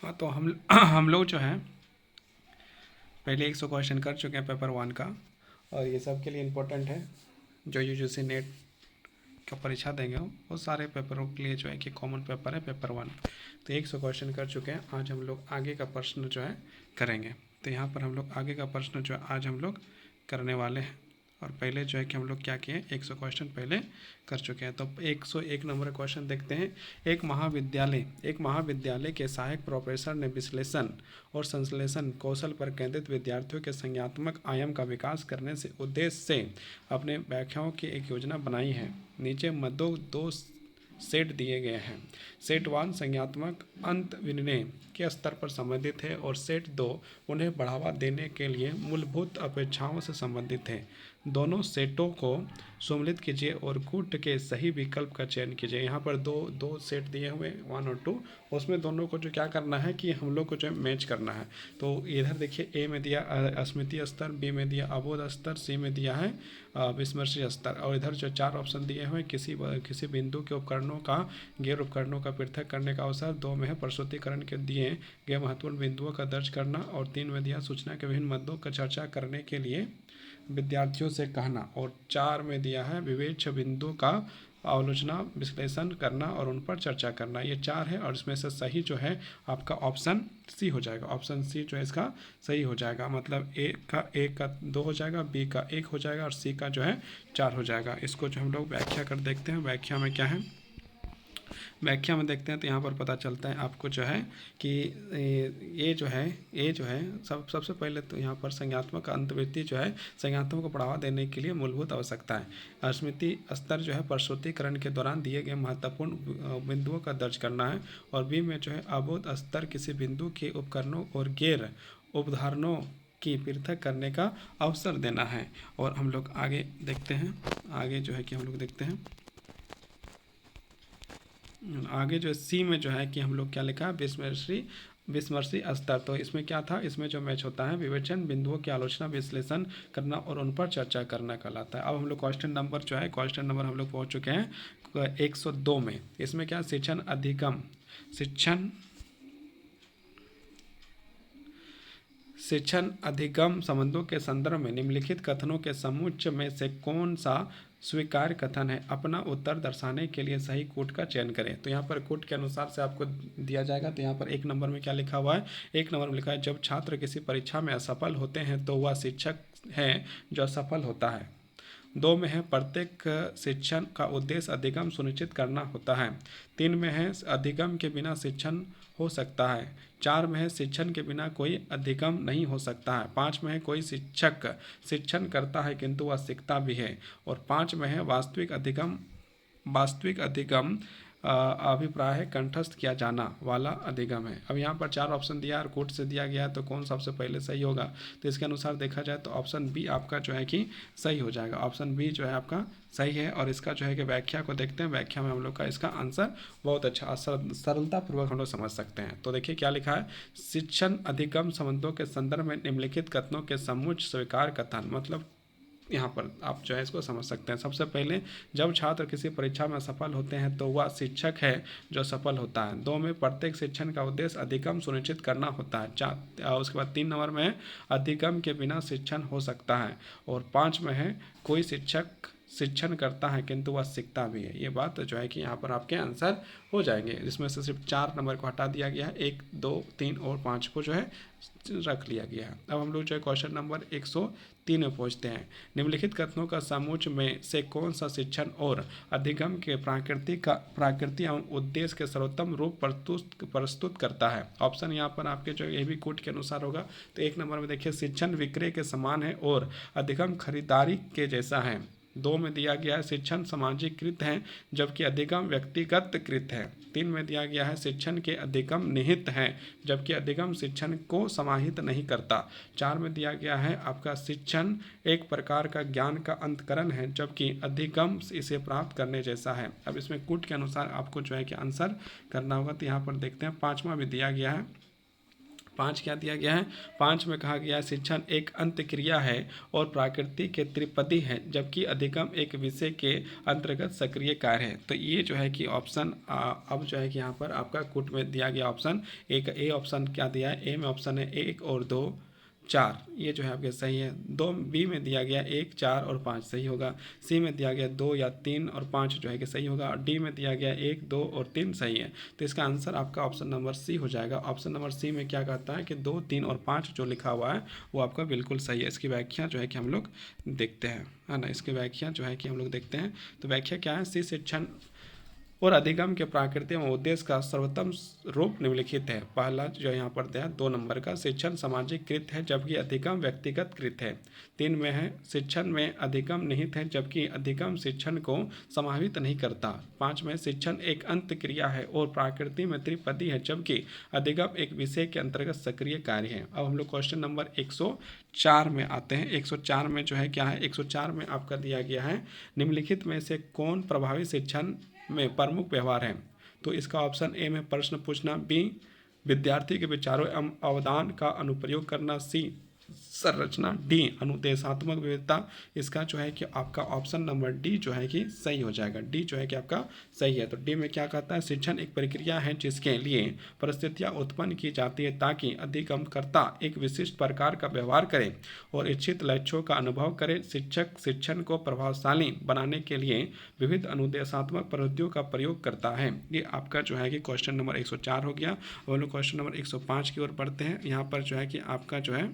हाँ, तो हम हम लोग जो है पहले 100 क्वेश्चन कर चुके हैं पेपर 1 का, और ये सब के लिए इम्पोर्टेंट है। जो यूजीसी नेट का परीक्षा देंगे वो सारे पेपरों के लिए जो है कि कॉमन पेपर है पेपर 1। तो 100 क्वेश्चन कर चुके हैं। आज हम लोग आगे का प्रश्न जो है करेंगे। तो यहाँ पर हम लोग आगे का प्रश्न जो है आज हम लोग करने वाले हैं। और पहले जो है कि हम लोग क्या किए, 100 क्वेश्चन पहले कर चुके हैं। तो 101 नंबर क्वेश्चन देखते हैं। एक महाविद्यालय के सहायक प्रोफेसर ने विश्लेषण और संश्लेषण कौशल पर केंद्रित विद्यार्थियों के संज्ञानात्मक आयाम का विकास करने से उद्देश्य से अपने व्याख्याओं की एक योजना बनाई है। नीचे मदों दो सेट दिए गए हैं। सेट 1 संज्ञानात्मक अंत विनिमय के स्तर पर संबंधित है और सेट 2 उन्हें बढ़ावा देने के लिए मूलभूत अपेक्षाओं से संबंधित है। दोनों सेटों को सम्मिलित कीजिए और कूट के सही विकल्प का चयन कीजिए। यहाँ पर दो सेट दिए हुए 1 और 2, उसमें दोनों को जो क्या करना है कि हम लोग को जो मैच करना है। तो इधर देखिए ए में दिया स्मृति स्तर, बी में दिया अबोध स्तर, सी में दिया है विस्मर्शी स्तर, और इधर जो 4 ऑप्शन दिए हुए किसी बिंदु के उपकरणों का गैर उपकरणों का पृथक करने का अवसर, 2 में है प्रस्तुतिकरण के दिए गए महत्वपूर्ण बिंदुओं का दर्ज करना, और 3 में दिया सूचना के विभिन्न मुद्दों का चर्चा करने के लिए विद्यार्थियों से कहना, और 4 में दिया है विवेच्य बिंदु का आलोचना विश्लेषण करना और उन पर चर्चा करना। ये 4 है और इसमें से सही जो है आपका ऑप्शन सी हो जाएगा। ऑप्शन सी जो है इसका सही हो जाएगा। मतलब ए का 2 हो जाएगा, बी का 1 हो जाएगा और सी का जो है 4 हो जाएगा। इसको जो हम लोग व्याख्या कर देखते हैं। व्याख्या में क्या है, व्याख्या में देखते हैं तो यहाँ पर पता चलता है आपको जो है कि ये जो है सबसे पहले तो यहाँ पर संज्ञानात्मक अंतर्वृत्ति जो है संज्ञानात्मक को बढ़ावा देने के लिए मूलभूत आवश्यकता है। स्मृति स्तर जो है प्रस्तुतिकरण के दौरान दिए गए महत्वपूर्ण बिंदुओं का दर्ज करना है, और बी में जो है अबोध स्तर किसी बिंदु के उपकरणों और गैर उपधारणों की पृथक करने का अवसर देना है। और हम लोग आगे देखते हैं। आगे जो है कि हम लोग देखते हैं आगे जो सी में जो है कि हम लोग क्या लिखा है विस्मर्शी स्तर। तो इसमें क्या था, इसमें जो मैच होता है विवेचन बिंदुओं की आलोचना विश्लेषण करना और उन पर चर्चा करना कहलाता है। अब हम लोग क्वेश्चन नंबर जो है क्वेश्चन नंबर हम लोग पहुंच चुके हैं 102 में। इसमें क्या शिक्षण अधिगम संबंधों के संदर्भ में निम्नलिखित कथनों के समुच्चय में से कौन सा स्वीकार्य कथन है। अपना उत्तर दर्शाने के लिए सही कूट का चयन करें। तो यहाँ पर कूट के अनुसार से आपको दिया जाएगा। तो यहाँ पर 1 नंबर में क्या लिखा हुआ है, 1 नंबर में लिखा है जब छात्र किसी परीक्षा में असफल होते हैं तो वह शिक्षक है जो असफल होता है। 2 में है प्रत्येक शिक्षण का उद्देश्य अधिगम सुनिश्चित करना होता है। 3 में है अधिगम के बिना शिक्षण हो सकता है। 4 में है शिक्षण के बिना कोई अधिगम नहीं हो सकता है। 5 में है कोई शिक्षक शिक्षण करता है किंतु वह सीखता भी है। और 5 में है वास्तविक अधिगम अभिप्राय है कंठस्थ किया जाना वाला अधिगम है। अब यहाँ पर 4 ऑप्शन दिया और कोट से दिया गया है, तो कौन सबसे पहले सही होगा। तो इसके अनुसार देखा जाए तो ऑप्शन बी आपका जो है कि सही हो जाएगा। ऑप्शन बी जो है आपका सही है। और इसका जो है कि व्याख्या को देखते हैं। व्याख्या में हम लोग का इसका आंसर बहुत अच्छा सरलतापूर्वक हम लोग समझ सकते हैं। तो देखिए क्या लिखा है, शिक्षण अधिगम संबंधों के संदर्भ में निम्नलिखित कथनों के समुच्चय स्वीकार कथन। मतलब यहाँ पर आप जो है इसको समझ सकते हैं। सबसे पहले जब छात्र किसी परीक्षा में सफल होते हैं तो वह शिक्षक है जो सफल होता है। 2 में प्रत्येक शिक्षण का उद्देश्य अधिगम सुनिश्चित करना होता है। उसके बाद 3 नंबर में अधिगम के बिना शिक्षण हो सकता है। और 5 में है कोई शिक्षक शिक्षण करता है किंतु वह सीखता भी है। ये बात जो है कि यहाँ पर आपके आंसर हो जाएंगे। इसमें से सिर्फ 4 नंबर को हटा दिया गया है, 1, 2, 3 और 5 को जो है रख लिया गया है। अब हम लोग जो है क्वेश्चन नंबर 103 में पहुँचते हैं। निम्नलिखित कथनों का समुच्चय में से कौन सा शिक्षण और अधिगम के प्राकृति एवं उद्देश्य के सर्वोत्तम रूप प्रस्तुत करता है। ऑप्शन यहाँ पर आपके जो ये भी कोट के अनुसार होगा। तो 1 नंबर में देखिए शिक्षण विक्रय के समान है और अधिगम खरीदारी के जैसा है। 2 में दिया गया है शिक्षण सामाजिकृत है जबकि अधिगम व्यक्तिगत कृत है। 3 में दिया गया है शिक्षण के अधिगम निहित है जबकि अधिगम शिक्षण को समाहित नहीं करता। 4 में दिया गया है आपका शिक्षण एक प्रकार का ज्ञान का अंतकरण है जबकि अधिगम इसे प्राप्त करने जैसा है। अब इसमें कूट के अनुसार आपको जो है कि आंसर करना होगा। तो यहाँ पर देखते हैं 5वां भी दिया गया है। 5 क्या दिया गया है, 5 में कहा गया है शिक्षण एक अंतक्रिया है और प्रकृति के त्रिपदी है, जबकि अधिगम एक विषय के अंतर्गत सक्रिय कार्य है। तो ये जो है कि ऑप्शन अब जो है कि यहाँ पर आपका कुट में दिया गया ऑप्शन एक, ए ऑप्शन क्या दिया है, ए में ऑप्शन है 1 और 2 4, ये जो है आपके सही है। 2 बी में दिया गया 1 4 और 5 सही होगा। सी में दिया गया 2 या 3 और 5 जो है कि सही होगा। और डी में दिया गया 1 2 और 3 सही है। तो इसका आंसर आपका ऑप्शन नंबर सी हो जाएगा। ऑप्शन नंबर सी में क्या कहता है कि 2 3 और 5 जो लिखा हुआ है वो आपका बिल्कुल सही है। इसकी व्याख्या जो है कि हम लोग देखते हैं, है ना, इसकी व्याख्या जो है कि हम लोग देखते हैं। तो व्याख्या क्या है, सी शिक्षण और अधिगम के प्राकृतिक एवं उद्देश्य का सर्वोत्तम रूप निम्नलिखित है। पहला जो यहाँ पर दिया 2 नंबर का, शिक्षण सामाजिक कृत है जबकि अधिगम व्यक्तिगत कृत है। 3 में है शिक्षण में अधिगम निहित है जबकि अधिगम शिक्षण को समाहित नहीं करता। 5 में शिक्षण एक अंत क्रिया है और प्रकृति में त्रिपदी है जबकि अधिगम एक विषय के अंतर्गत सक्रिय कार्य है। अब हम लोग क्वेश्चन नंबर 104 में आते हैं। 104 में जो है क्या है, 104 में आपका दिया गया है निम्नलिखित में से कौन प्रभावी शिक्षण में प्रमुख व्यवहार है। तो इसका ऑप्शन ए में प्रश्न पूछना, बी विद्यार्थी के विचारों एवं अवदान का अनुप्रयोग करना, सी संरचना, डी अनुदेशात्मक विविधता। इसका जो है कि आपका ऑप्शन नंबर डी जो है कि सही हो जाएगा। डी जो है कि आपका सही है। तो डी में क्या कहता है, शिक्षण एक प्रक्रिया है जिसके लिए परिस्थितियां उत्पन्न की जाती है ताकि अधिगमकर्ता एक विशिष्ट प्रकार का व्यवहार करे और इच्छित लक्ष्यों का अनुभव करे। शिक्षक शिक्षण को प्रभावशाली बनाने के लिए विविध अनुदेशात्मक पद्धतियों का प्रयोग करता है। ये आपका जो है कि क्वेश्चन नंबर 104 हो गया। और लोग क्वेश्चन नंबर 105 की ओर बढ़ते हैं। यहाँ पर जो है कि आपका जो है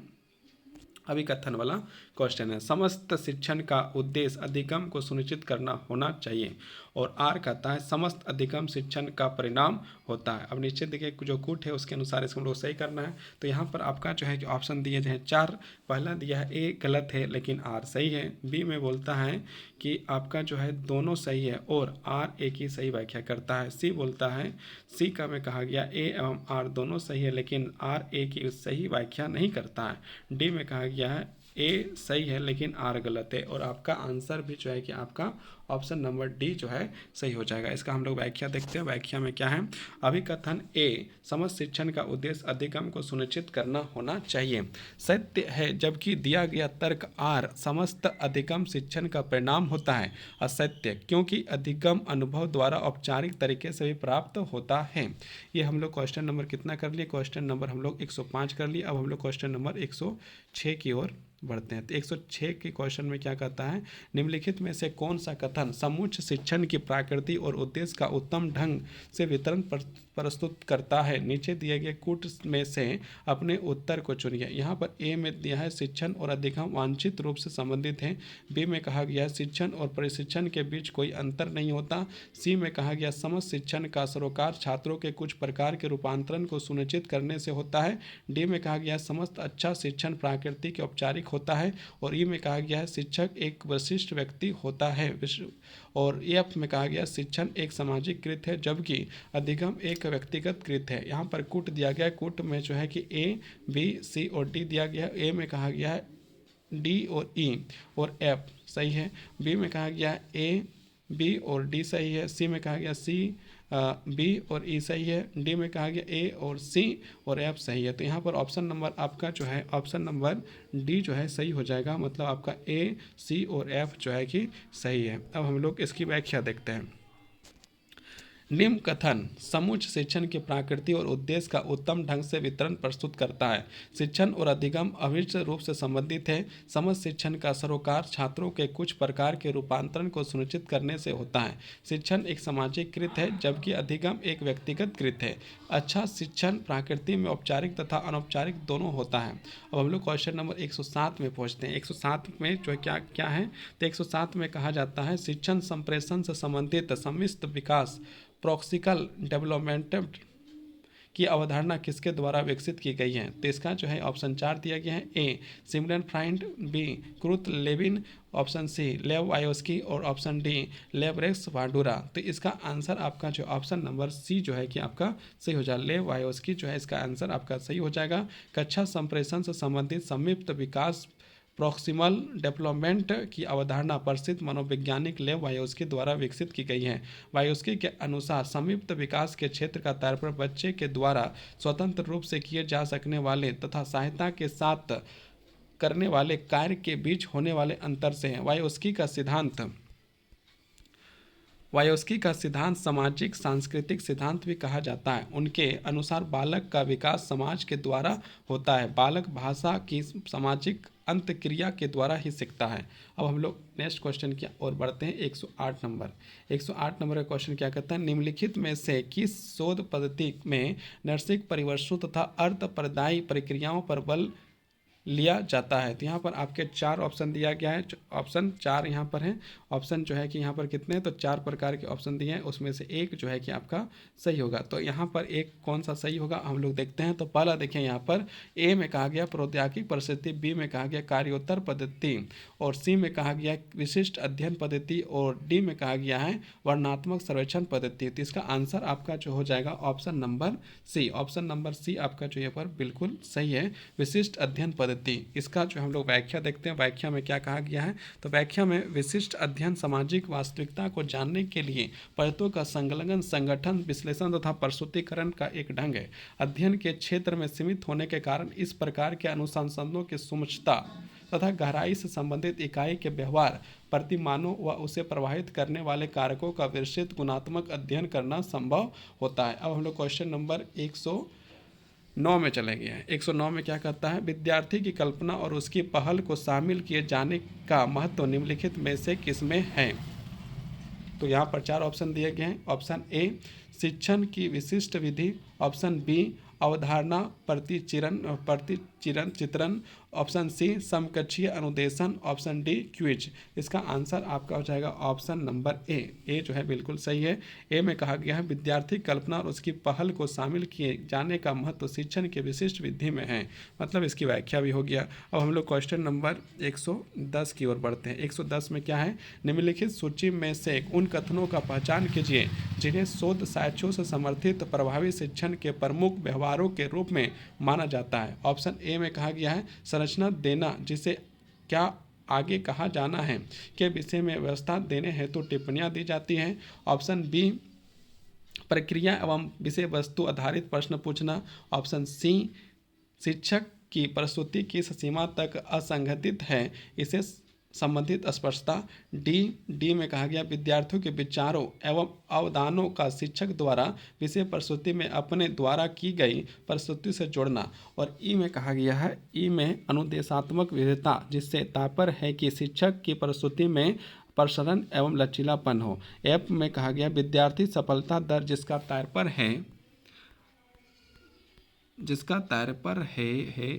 अभिकथन वाला क्वेश्चन है। समस्त शिक्षण का उद्देश्य अधिगम को सुनिश्चित करना होना चाहिए। और आर कहता है समस्त अधिगम शिक्षण का परिणाम होता है। अब निश्चित देखिए जो कूट है उसके अनुसार इसको हम लोग सही करना है। तो यहाँ पर आपका जो है कि ऑप्शन दिए हैं 4। पहला दिया है ए गलत है लेकिन आर सही है। बी में बोलता है कि आपका जो है दोनों सही है और आर एक ही सही व्याख्या करता है। सी बोलता है, सी का में कहा गया ए एवं आर दोनों सही है लेकिन आर एक ही सही व्याख्या नहीं करता है। डी में कहा गया है ए सही है लेकिन आर गलत है। और आपका आंसर भी जो है कि आपका ऑप्शन नंबर डी जो है सही हो जाएगा। इसका हम लोग व्याख्या देखते हैं। व्याख्या में क्या है, अभिकथन ए समस्त शिक्षण का उद्देश्य अधिगम को सुनिश्चित करना होना चाहिए सत्य है, जबकि दिया गया तर्क आर समस्त अधिगम शिक्षण का परिणाम होता है असत्य, क्योंकि अधिगम अनुभव द्वारा औपचारिक तरीके से भी प्राप्त होता है। ये हम लोग क्वेश्चन नंबर कितना कर लिए, क्वेश्चन नंबर हम लोग 105 कर लिए। अब हम लोग क्वेश्चन नंबर 106 की ओर बढ़ते हैं। तो 106 के क्वेश्चन में क्या कहता है, निम्नलिखित में से कौन सा कथन समुच्च शिक्षण की प्रकृति और उद्देश्य का उत्तम ढंग से वितरण प्रस्तुत करता है। नीचे दिए गए कूट में से अपने उत्तर को चुनिए। यहाँ पर ए में दिया है शिक्षण और अधिगम वांछित रूप से संबंधित है। बी में कहा गया है शिक्षण और प्रशिक्षण के बीच कोई अंतर नहीं होता। सी में कहा गया समस्त शिक्षण का सरोकार छात्रों के कुछ प्रकार के रूपांतरण को सुनिश्चित करने से होता है। डी में कहा गया समस्त अच्छा शिक्षण प्रकृति के औपचारिक होता है। और ई में कहा गया है शिक्षक एक विशिष्ट व्यक्ति होता है। और एफ में कहा गया शिक्षण एक सामाजिक कृत है जबकि अधिगम एक व्यक्तिगत कृत है। यहाँ पर कूट दिया गया है। कूट में जो है कि ए बी सी और डी दिया गया है। ए में कहा गया है डी और ई और एफ सही है। बी में कहा गया है ए बी और डी सही है। सी में कहा गया सी बी और ई सही है। डी में कहा गया ए और सी और एफ सही है। तो यहाँ पर ऑप्शन नंबर आपका जो है ऑप्शन नंबर डी जो है सही हो जाएगा। मतलब आपका ए सी और एफ जो है कि सही है। अब हम लोग इसकी व्याख्या देखते हैं। निम्न कथन समुच्च शिक्षण की प्रकृति और उद्देश्य का उत्तम ढंग से वितरण प्रस्तुत करता है। शिक्षण और अधिगम अविच्छेद्य रूप से संबंधित है। समस्त शिक्षण का सरोकार छात्रों के कुछ प्रकार के रूपांतरण को सुनिश्चित करने से होता है। शिक्षण एक सामाजिक कृत है जबकि अधिगम एक व्यक्तिगत कृत है। अच्छा शिक्षण प्रकृति में औपचारिक तथा अनौपचारिक दोनों होता है। अब हम लोग क्वेश्चन नंबर 107 में पहुँचते हैं। 107 में जो क्या है, तो 107 में कहा जाता है शिक्षण संप्रेषण से संबंधित सम्मिश्र विकास प्रॉक्सिकल डेवलपमेंट की अवधारणा किसके द्वारा विकसित की गई है। तो इसका जो है ऑप्शन 4 दिया गया है। ए सिमरन फ्राइंड, बी क्रुथ लेविन, ऑप्शन सी लेव वायोस्की और ऑप्शन डी लेवरेक्स वाडूरा। तो इसका आंसर आपका जो ऑप्शन नंबर सी जो है कि आपका सही हो जाएगा। लेव वायोस्की जो है इसका आंसर आपका सही हो जाएगा। कक्षा संप्रेषण से संबंधित संयुक्त विकास प्रॉक्सिमल डेवलपमेंट की अवधारणा प्रसिद्ध मनोवैज्ञानिक लेव वायोस्की द्वारा विकसित की गई है। वायोस्की के अनुसार संयुक्त विकास के क्षेत्र का तात्पर्य बच्चे के द्वारा स्वतंत्र रूप से किए जा सकने वाले तथा सहायता के साथ करने वाले कार्य के बीच होने वाले अंतर से है। वायोस्की का सिद्धांत सामाजिक सांस्कृतिक सिद्धांत भी कहा जाता है। उनके अनुसार बालक का विकास समाज के द्वारा होता है। बालक भाषा की सामाजिक अंतक्रिया के द्वारा ही सीखता है। अब हम लोग नेक्स्ट क्वेश्चन की ओर बढ़ते हैं। 108 नंबर का क्वेश्चन क्या कहता है, निम्नलिखित में से किस शोध पद्धति में नैसर्गिक परिवर्तनों तथा अर्थप्रदायी प्रक्रियाओं पर बल लिया जाता है। तो यहाँ पर आपके 4 ऑप्शन दिया गया है। ऑप्शन 4 यहाँ पर हैं। ऑप्शन जो है कि यहाँ पर कितने हैं, तो 4 प्रकार के ऑप्शन दिए हैं, उसमें से एक जो है कि आपका सही होगा। तो यहाँ पर एक कौन सा सही होगा हम लोग देखते हैं। तो पहला देखिए, यहाँ पर ए में कहा गया प्रौद्योगिकी परिस्थिति, बी में कहा गया कार्योत्तर पद्धति, और सी में कहा गया विशिष्ट अध्ययन पद्धति, और डी में कहा गया है वर्णनात्मक सर्वेक्षण पद्धति। तो इसका आंसर आपका जो हो जाएगा option number C. Option number C आपका जो यहाँ पर बिल्कुल सही है, विशिष्ट अध्ययन पद्धति। इसका जो हम लोग व्याख्या देखते हैं, व्याख्या में क्या कहा गया है। तो व्याख्या में विशिष्ट अध्ययन सामाजिक वास्तविकता को जानने के लिए परतों का संलग्न, संगठन, विश्लेषण तथा प्रस्तुतिकरण का एक ढंग है। अध्ययन के क्षेत्र में सीमित होने के कारण इस प्रकार के अनुसंधानों की सूक्ष्मता तथा गहराई से संबंधित इकाई के व्यवहार, प्रतिमानों व उसे प्रभावित करने वाले कारकों का विस्तृत गुणात्मक अध्ययन करना संभव होता है। अब हम लोग क्वेश्चन नंबर 109 में चले गए हैं। 109 में क्या कहता है, विद्यार्थी की कल्पना और उसकी पहल को शामिल किए जाने का महत्व निम्नलिखित में से किसमें है। तो यहाँ पर 4 ऑप्शन दिए गए हैं। ऑप्शन ए शिक्षण की विशिष्ट विधि, ऑप्शन बी अवधारणा प्रतिचिरण चित्रण, ऑप्शन सी समकक्षीय अनुदेशन, ऑप्शन डी क्विज। इसका आंसर आपका हो जाएगा ऑप्शन नंबर ए जो है बिल्कुल सही है। ए में कहा गया है विद्यार्थी कल्पना और उसकी पहल को शामिल किए जाने का महत्व शिक्षण की विशिष्ट विधि में है, मतलब इसकी व्याख्या भी हो गया। अब हम लोग क्वेश्चन नंबर 110 की ओर बढ़ते हैं। 110 में क्या है, निम्नलिखित सूची में से उन कथनों का पहचान कीजिए जिन्हें शोध साक्ष्यों से समर्थित प्रभावी शिक्षण के प्रमुख व्यवहारों के रूप में माना जाता है। ऑप्शन ए में कहा गया है संरचना देना, जिसे क्या आगे कहा जाना है के विषय में व्यवस्था देने हेतु टिप्पणियां दी जाती हैं। ऑप्शन बी प्रक्रिया एवं विषय वस्तु आधारित प्रश्न पूछना। ऑप्शन सी शिक्षक की प्रस्तुति किस सीमा तक असंगठित है, इसे संबंधित स्पष्टता। डी में कहा गया विद्यार्थियों के विचारों एवं अवदानों का शिक्षक द्वारा विषय प्रस्तुति में अपने द्वारा की गई प्रस्तुति से जोड़ना। और ई में कहा गया है, ई में अनुदेशात्मक विविधता, जिससे तात्पर्य है कि शिक्षक की प्रस्तुति में प्रसरण एवं लचीलापन हो। एफ में कहा गया विद्यार्थी सफलता दर, जिसका तात्पर्य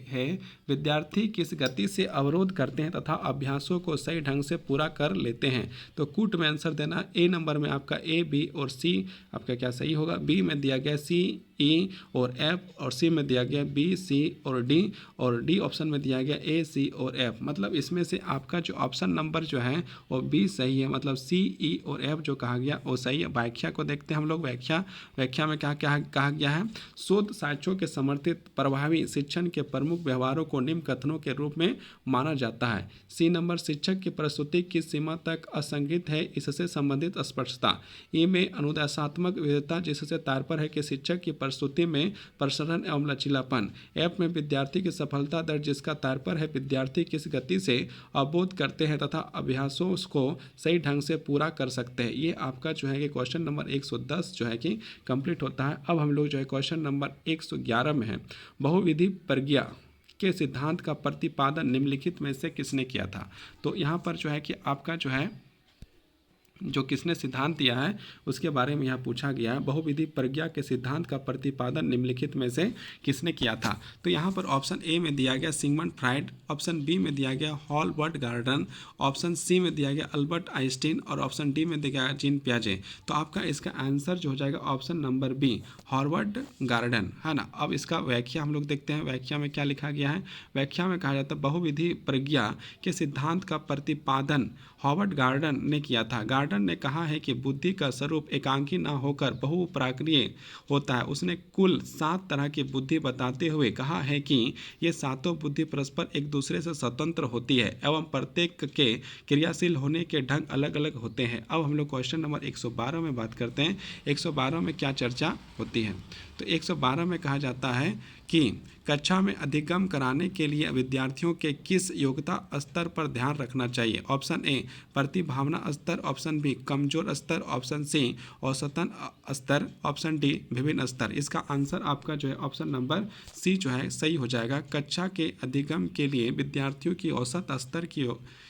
है विद्यार्थी किस गति से अवरोध करते हैं तथा अभ्यासों को सही ढंग से पूरा कर लेते हैं। तो कूट में आंसर देना। ए नंबर में आपका ए, बी और सी आपका क्या सही होगा। बी में दिया गया सी, ई और एफ, और सी में दिया गया बी, सी और डी, और डी ऑप्शन में दिया गया ए, सी और एफ। मतलब इसमें से आपका जो ऑप्शन नंबर जो है वो बी सही है, मतलब सी, ई और एफ जो कहा गया वो सही है। व्याख्या को देखते हैं हम लोग। व्याख्या में क्या कहा गया है, शोध साक्ष्यों के समर्थित प्रभावी शिक्षण के प्रमुख व्यवहारों को निम्न कथनों के रूप में माना जाता है। सी नंबर शिक्षक की प्रस्तुति किस सीमा तक असंगत है, इससे संबंधित स्पष्टता। ई में अनुदेशात्मक विविधता, जिससे तात्पर्य है कि शिक्षक की प्रस्तुति में प्रसरण एवं लचीलापन। एफ में विद्यार्थी की सफलता दर, जिसका तात्पर्य है विद्यार्थी किस गति से अवबोध करते हैं तथा अभ्यासों को सही ढंग से पूरा कर सकते हैं। ये आपका जो है कि क्वेश्चन नंबर 110 जो है कि कंप्लीट होता है। अब हम लोग जो है क्वेश्चन नंबर 111 में है, बहुविधि प्रज्ञा के सिद्धांत का प्रतिपादन निम्नलिखित में से किसने किया था। तो यहाँ पर जो है कि आपका जो है जो किसने सिद्धांत दिया है उसके बारे में यहाँ पूछा गया है। बहुविधि प्रज्ञा के सिद्धांत का प्रतिपादन निम्नलिखित में से किसने किया था। तो यहाँ पर ऑप्शन ए में दिया गया सिगमंड फ्राइड, ऑप्शन बी में दिया गया हॉलबर्ट गार्डन, ऑप्शन सी में दिया गया अल्बर्ट आइंस्टीन, और ऑप्शन डी में दिया गया जीन पियाजे। तो आपका इसका आंसर जो हो जाएगा ऑप्शन नंबर बी, हॉलबर्ट गार्डन, है ना। अब इसका व्याख्या हम लोग देखते हैं। व्याख्या में क्या लिखा गया है, व्याख्या में कहा जाता है बहुविधि प्रज्ञा के सिद्धांत का प्रतिपादन हॉवर्ड गार्डन ने किया था। गार्डन जॉर्डन ने कहा है कि बुद्धि का स्वरूप एकांकी न होकर बहुप्राक्रिय होता है। उसने कुल 7 तरह की बुद्धि बताते हुए कहा है कि ये सातों बुद्धि परस्पर एक दूसरे से स्वतंत्र होती है एवं प्रत्येक के क्रियाशील होने के ढंग अलग अलग होते हैं। अब हम लोग क्वेश्चन नंबर 112 में बात करते हैं। 112 में क्या चर्चा होती है? तो 112 में कहा जाता है कि कक्षा में अधिगम कराने के लिए विद्यार्थियों के किस योग्यता स्तर पर ध्यान रखना चाहिए? ऑप्शन ए प्रतिभावना स्तर, ऑप्शन बी कमजोर स्तर, ऑप्शन सी औसतन स्तर, ऑप्शन डी विभिन्न स्तर। इसका आंसर आपका जो है ऑप्शन नंबर सी जो है सही हो जाएगा। कक्षा के अधिगम के लिए विद्यार्थियों की औसत स्तर की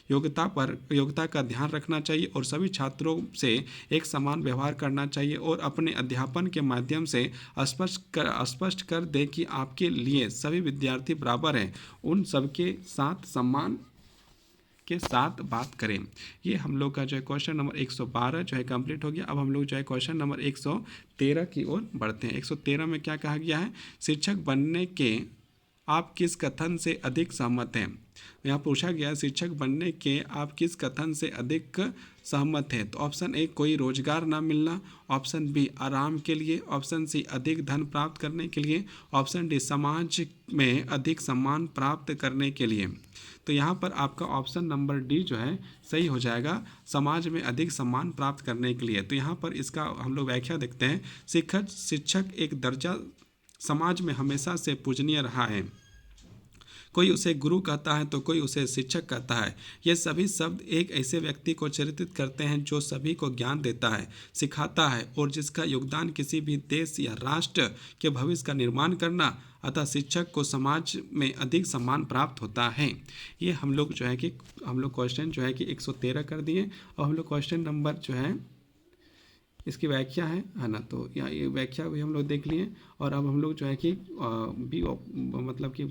योग्यता का ध्यान रखना चाहिए और सभी छात्रों से एक समान व्यवहार करना चाहिए और अपने अध्यापन के माध्यम से स्पष्ट कर दें कि आपके लिए सभी विद्यार्थी बराबर हैं। उन सबके साथ सम्मान के साथ बात करें। ये हम लोग का जो है क्वेश्चन नंबर 112 जो है कंप्लीट हो गया। अब हम लोग जो है क्वेश्चन नंबर 113 की ओर बढ़ते हैं। 113 में क्या कहा गया है? शिक्षक बनने के आप किस कथन से अधिक सहमत हैं? यहाँ पूछा गया शिक्षक बनने के आप किस कथन से अधिक सहमत हैं? तो ऑप्शन ए कोई रोजगार ना मिलना, ऑप्शन बी आराम के लिए, ऑप्शन सी अधिक धन प्राप्त करने के लिए, ऑप्शन डी समाज में अधिक सम्मान प्राप्त करने के लिए। तो यहाँ पर आपका ऑप्शन नंबर डी जो है सही हो जाएगा, समाज में अधिक सम्मान प्राप्त करने के लिए। तो यहाँ पर इसका हम लोग व्याख्या देखते हैं। शिक्षक एक दर्जा समाज में हमेशा से पूजनीय रहा है। कोई उसे गुरु कहता है तो कोई उसे शिक्षक कहता है। ये सभी शब्द एक ऐसे व्यक्ति को चित्रित करते हैं जो सभी को ज्ञान देता है, सिखाता है और जिसका योगदान किसी भी देश या राष्ट्र के भविष्य का निर्माण करना। अतः शिक्षक को समाज में अधिक सम्मान प्राप्त होता है। ये हम लोग जो है कि हम लोग क्वेश्चन जो है कि 113 कर दिए और हम लोग क्वेश्चन नंबर जो है इसकी व्याख्या है ना। तो यहाँ ये व्याख्या भी हम लोग देख लिए और अब हम लोग जो है कि बी मतलब कि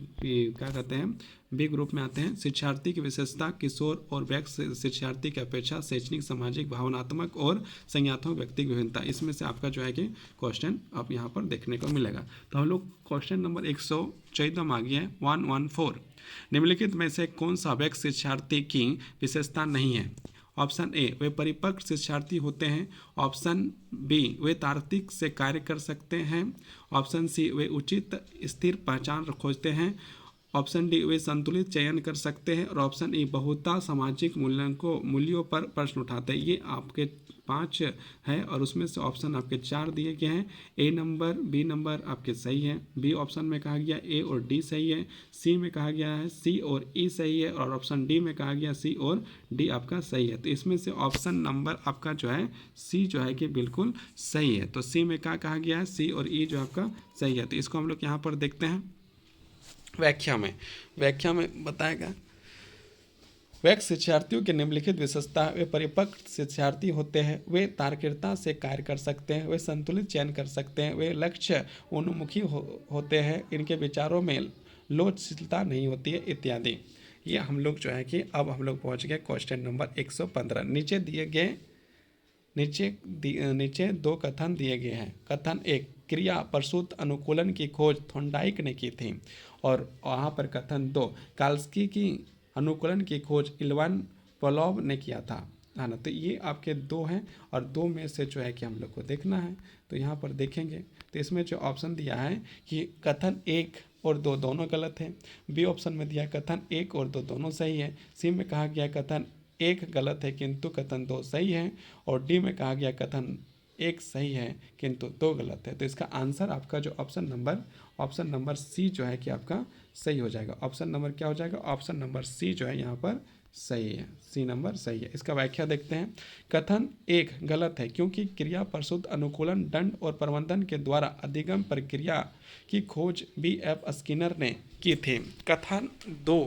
क्या कहते हैं बी ग्रुप में आते हैं। शिक्षार्थी की विशेषता किशोर और वयस्क शिक्षार्थी की अपेक्षा शैक्षणिक, सामाजिक, भावनात्मक और संज्ञानात्मक व्यक्ति की विभिन्नता। इसमें से आपका जो है कि क्वेश्चन आप यहाँ पर देखने को मिलेगा। तो हम लोग क्वेश्चन नंबर 114 में आ गए हैं। 114 निम्नलिखित में से कौन सा वयस्क शिक्षार्थी की विशेषता नहीं है? ऑप्शन ए वे परिपक्व शिक्षार्थी होते हैं, ऑप्शन बी वे तार्किक से कार्य कर सकते हैं, ऑप्शन सी वे उचित स्थिर पहचान खोजते हैं, ऑप्शन डी वे संतुलित चयन कर सकते हैं और ऑप्शन ई बहुता सामाजिक मूल्यों पर प्रश्न उठाते हैं। ये आपके 5 है और उसमें से ऑप्शन आपके 4 दिए गए हैं। ए नंबर बी नंबर आपके सही है, बी ऑप्शन में कहा गया ए और डी सही है, सी में कहा गया है सी और ई सही है और ऑप्शन डी में कहा गया सी और डी आपका सही है। तो इसमें से ऑप्शन नंबर आपका जो है सी जो है कि बिल्कुल सही है। तो सी में क्या कहा गया है? सी और ई जो आपका सही है। तो इसको हम लोग यहाँ पर देखते हैं व्याख्या में बताएगा। वयस्क शिक्षार्थियों के निम्नलिखित विशेषता: वे परिपक्व शिक्षार्थी होते हैं, वे तार्किकता से कार्य कर सकते हैं, वे संतुलित चयन कर सकते हैं, वे लक्ष्य उन्मुखी होते हैं, इनके विचारों में लोचशीलता नहीं होती है इत्यादि। ये हम लोग जो है कि अब हम लोग पहुँच गए क्वेश्चन नंबर 115। नीचे 2 कथन दिए गए हैं। कथन 1 क्रिया प्रसूत अनुकूलन की खोज थॉर्नडाइक ने की थी और वहाँ पर कथन 2 काल्स्की की अनुकूलन की खोज इल्वान पॉलोव ने किया था, है ना। तो ये आपके 2 हैं और 2 में से जो है कि हम लोग को देखना है। तो यहाँ पर देखेंगे तो इसमें जो ऑप्शन दिया है कि कथन 1 और 2 दोनों गलत हैं। बी ऑप्शन में दिया कथन 1 और 2 दोनों सही है। सी में कहा गया कथन 1 गलत है किंतु कथन 2 सही है और डी में कहा गया कथन 1 सही है किंतु 2 गलत है। तो इसका आंसर आपका जो ऑप्शन नंबर सी जो है कि आपका सही हो जाएगा। ऑप्शन नंबर क्या हो जाएगा? ऑप्शन नंबर सी जो है यहाँ पर सही है, सी नंबर सही है। इसका व्याख्या देखते हैं। कथन 1 गलत है क्योंकि क्रिया प्रसूत अनुकूलन दंड और प्रबंधन के द्वारा अधिगम प्रक्रिया की खोज B.F. स्किनर ने की थी। कथन 2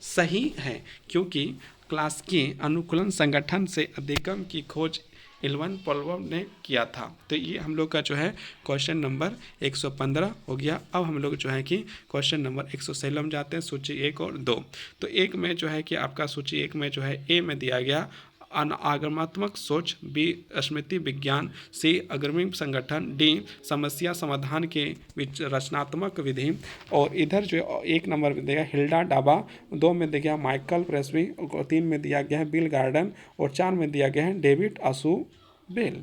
सही है क्योंकि क्लास्की अनुकूलन संगठन से अधिगम की खोज इल्वान पॉलोव ने किया था। तो ये हम लोग का जो है क्वेश्चन नंबर 115 हो गया। अब हम लोग जो है कि क्वेश्चन नंबर 116 में जाते हैं, सूची 1 और 2। तो 1 में जो है कि आपका सूची 1 में जो है ए में दिया गया आगमनात्मक सोच, बी स्मृति विज्ञान, सी अग्रणी संगठन, डी समस्या समाधान के रचनात्मक विधि। और इधर जो 1 नंबर में दिया हिल्डा डाबा, 2 में दिया गया माइकल प्रेस्वी, 3 में दिया गया है बिल गार्डन और 4 में दिया गया है डेविड आसू बेल।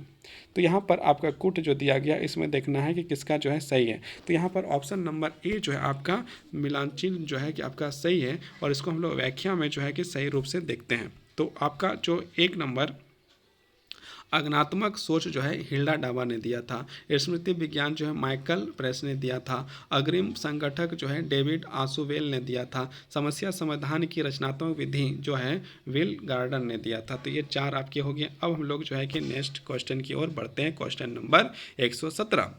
तो यहाँ पर आपका कुट जो दिया गया इसमें देखना है कि किसका जो है सही है। तो यहाँ पर ऑप्शन नंबर ए जो है आपका मिलानचिन जो है कि आपका सही है, और इसको हम लोग व्याख्या में जो है कि सही रूप से देखते हैं। तो आपका जो 1 नंबर आगमनात्मक सोच जो है हिल्डा डाबा ने दिया था, स्मृति विज्ञान जो है माइकल प्रेस ने दिया था, अग्रिम संगठक जो है डेविड आसूवेल ने दिया था, समस्या समाधान की रचनात्मक विधि जो है विल गार्डन ने दिया था। तो ये 4 आपके हो गए। अब हम लोग जो है कि नेक्स्ट क्वेश्चन की ओर बढ़ते हैं। क्वेश्चन नंबर 117,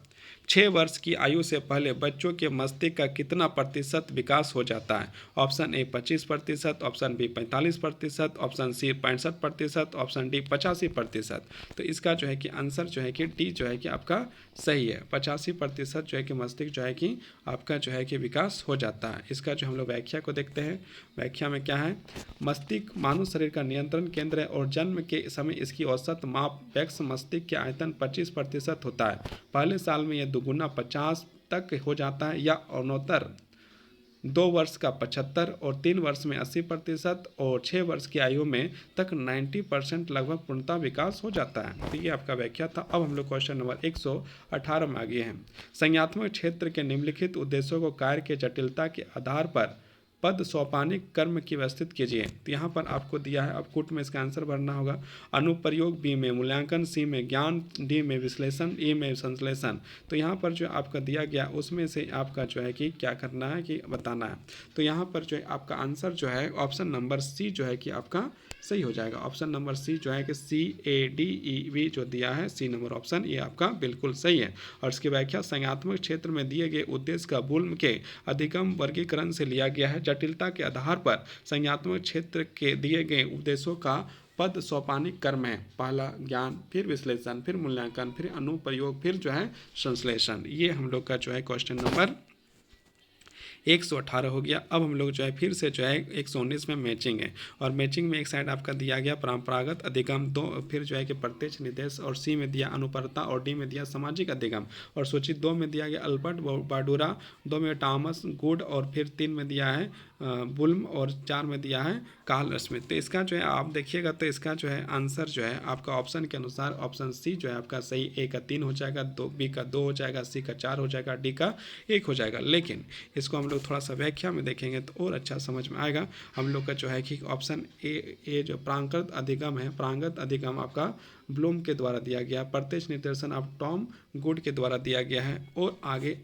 6 वर्ष की आयु से पहले बच्चों के मस्तिष्क का कितना प्रतिशत विकास हो जाता है? Option A 25%, option B 45%, option C 65%, option D 85%। तो इसका जो है कि आंसर जो है कि डी जो है कि आपका सही है। 85% जो है कि मस्तिष्क जो है कि आपका जो है कि विकास हो जाता है। इसका जो हम लोग व्याख्या को देखते हैं। व्याख्या में क्या है? मस्तिष्क मानव शरीर का नियंत्रण केंद्र है और जन्म के समय इसकी औसत माप वयस्क मस्तिष्क के आयतन 25% होता है। पहले साल में यह दुगुना 50 तक हो जाता है, या अनोत्तर 2 वर्ष का 75 और 3 वर्ष में 80% और 6 वर्ष की आयु में तक 90% लगभग पूर्णतः विकास हो जाता है। तो ये आपका व्याख्या था। अब हम लोग क्वेश्चन नंबर 118 में आगे हैं। संज्ञानात्मक क्षेत्र के निम्नलिखित उद्देश्यों को कार्य के जटिलता के आधार पर पद सोपानिक कर्म की व्यवस्थित कीजिए। तो यहाँ पर आपको दिया है, अब कुट में इसका आंसर भरना होगा। अनुप्रयोग, बी में मूल्यांकन, सी में ज्ञान, डी में विश्लेषण, ई में संश्लेषण। तो यहाँ पर जो आपका दिया गया उसमें से आपका जो है कि क्या करना है कि बताना है। तो यहाँ पर जो है आपका आंसर जो है ऑप्शन नंबर सी जो है कि आपका सही हो जाएगा। ऑप्शन नंबर सी जो है कि CADEV जो दिया है, सी नंबर ऑप्शन, ये आपका बिल्कुल सही है। और इसकी व्याख्या संज्ञानात्मक क्षेत्र में दिए गए उद्देश्य का बुल्म के अधिगम वर्गीकरण से लिया गया है। जटिलता के आधार पर संज्ञानात्मक क्षेत्र के दिए गए उद्देश्यों का पद सोपानिक क्रम है। पहला ज्ञान, फिर विश्लेषण, फिर मूल्यांकन, फिर अनुप्रयोग, फिर जो है संश्लेषण। ये हम लोग का जो है क्वेश्चन नंबर 118 हो गया। अब हम लोग जो है फिर से जो है 119 में मैचिंग है, और मैचिंग में एक साइड आपका दिया गया परंपरागत अधिगम, 2 फिर जो है कि प्रत्यक्ष निर्देश, और सी में दिया अनुपरता, और डी में दिया सामाजिक अधिगम, और सूची 2 में दिया गया अल्बर्ट बाडूरा, 2 में टॉमस गुड, और फिर 3 में दिया है बुल्म, और 4 में दिया है कार्ल स्मिथ। तो इसका जो है आप देखिएगा तो इसका जो है आंसर जो है आपका ऑप्शन के अनुसार ऑप्शन सी जो है आपका सही। ए का 3 हो जाएगा, बी का 2 हो जाएगा, सी का 4 हो जाएगा, डी का 1 हो जाएगा। लेकिन इसको हम लोग थोड़ा सा व्याख्या में देखेंगे तो और अच्छा समझ में आएगा। हम लोग का जो है कि ऑप्शन ए जो प्रांगत अधिगम है, प्रांगत अधिगम आपका ब्लूम के द्वारा दिया गया, प्रत्यक्ष निर्देशन आप टॉम गुड के द्वारा दिया गया है। और आगे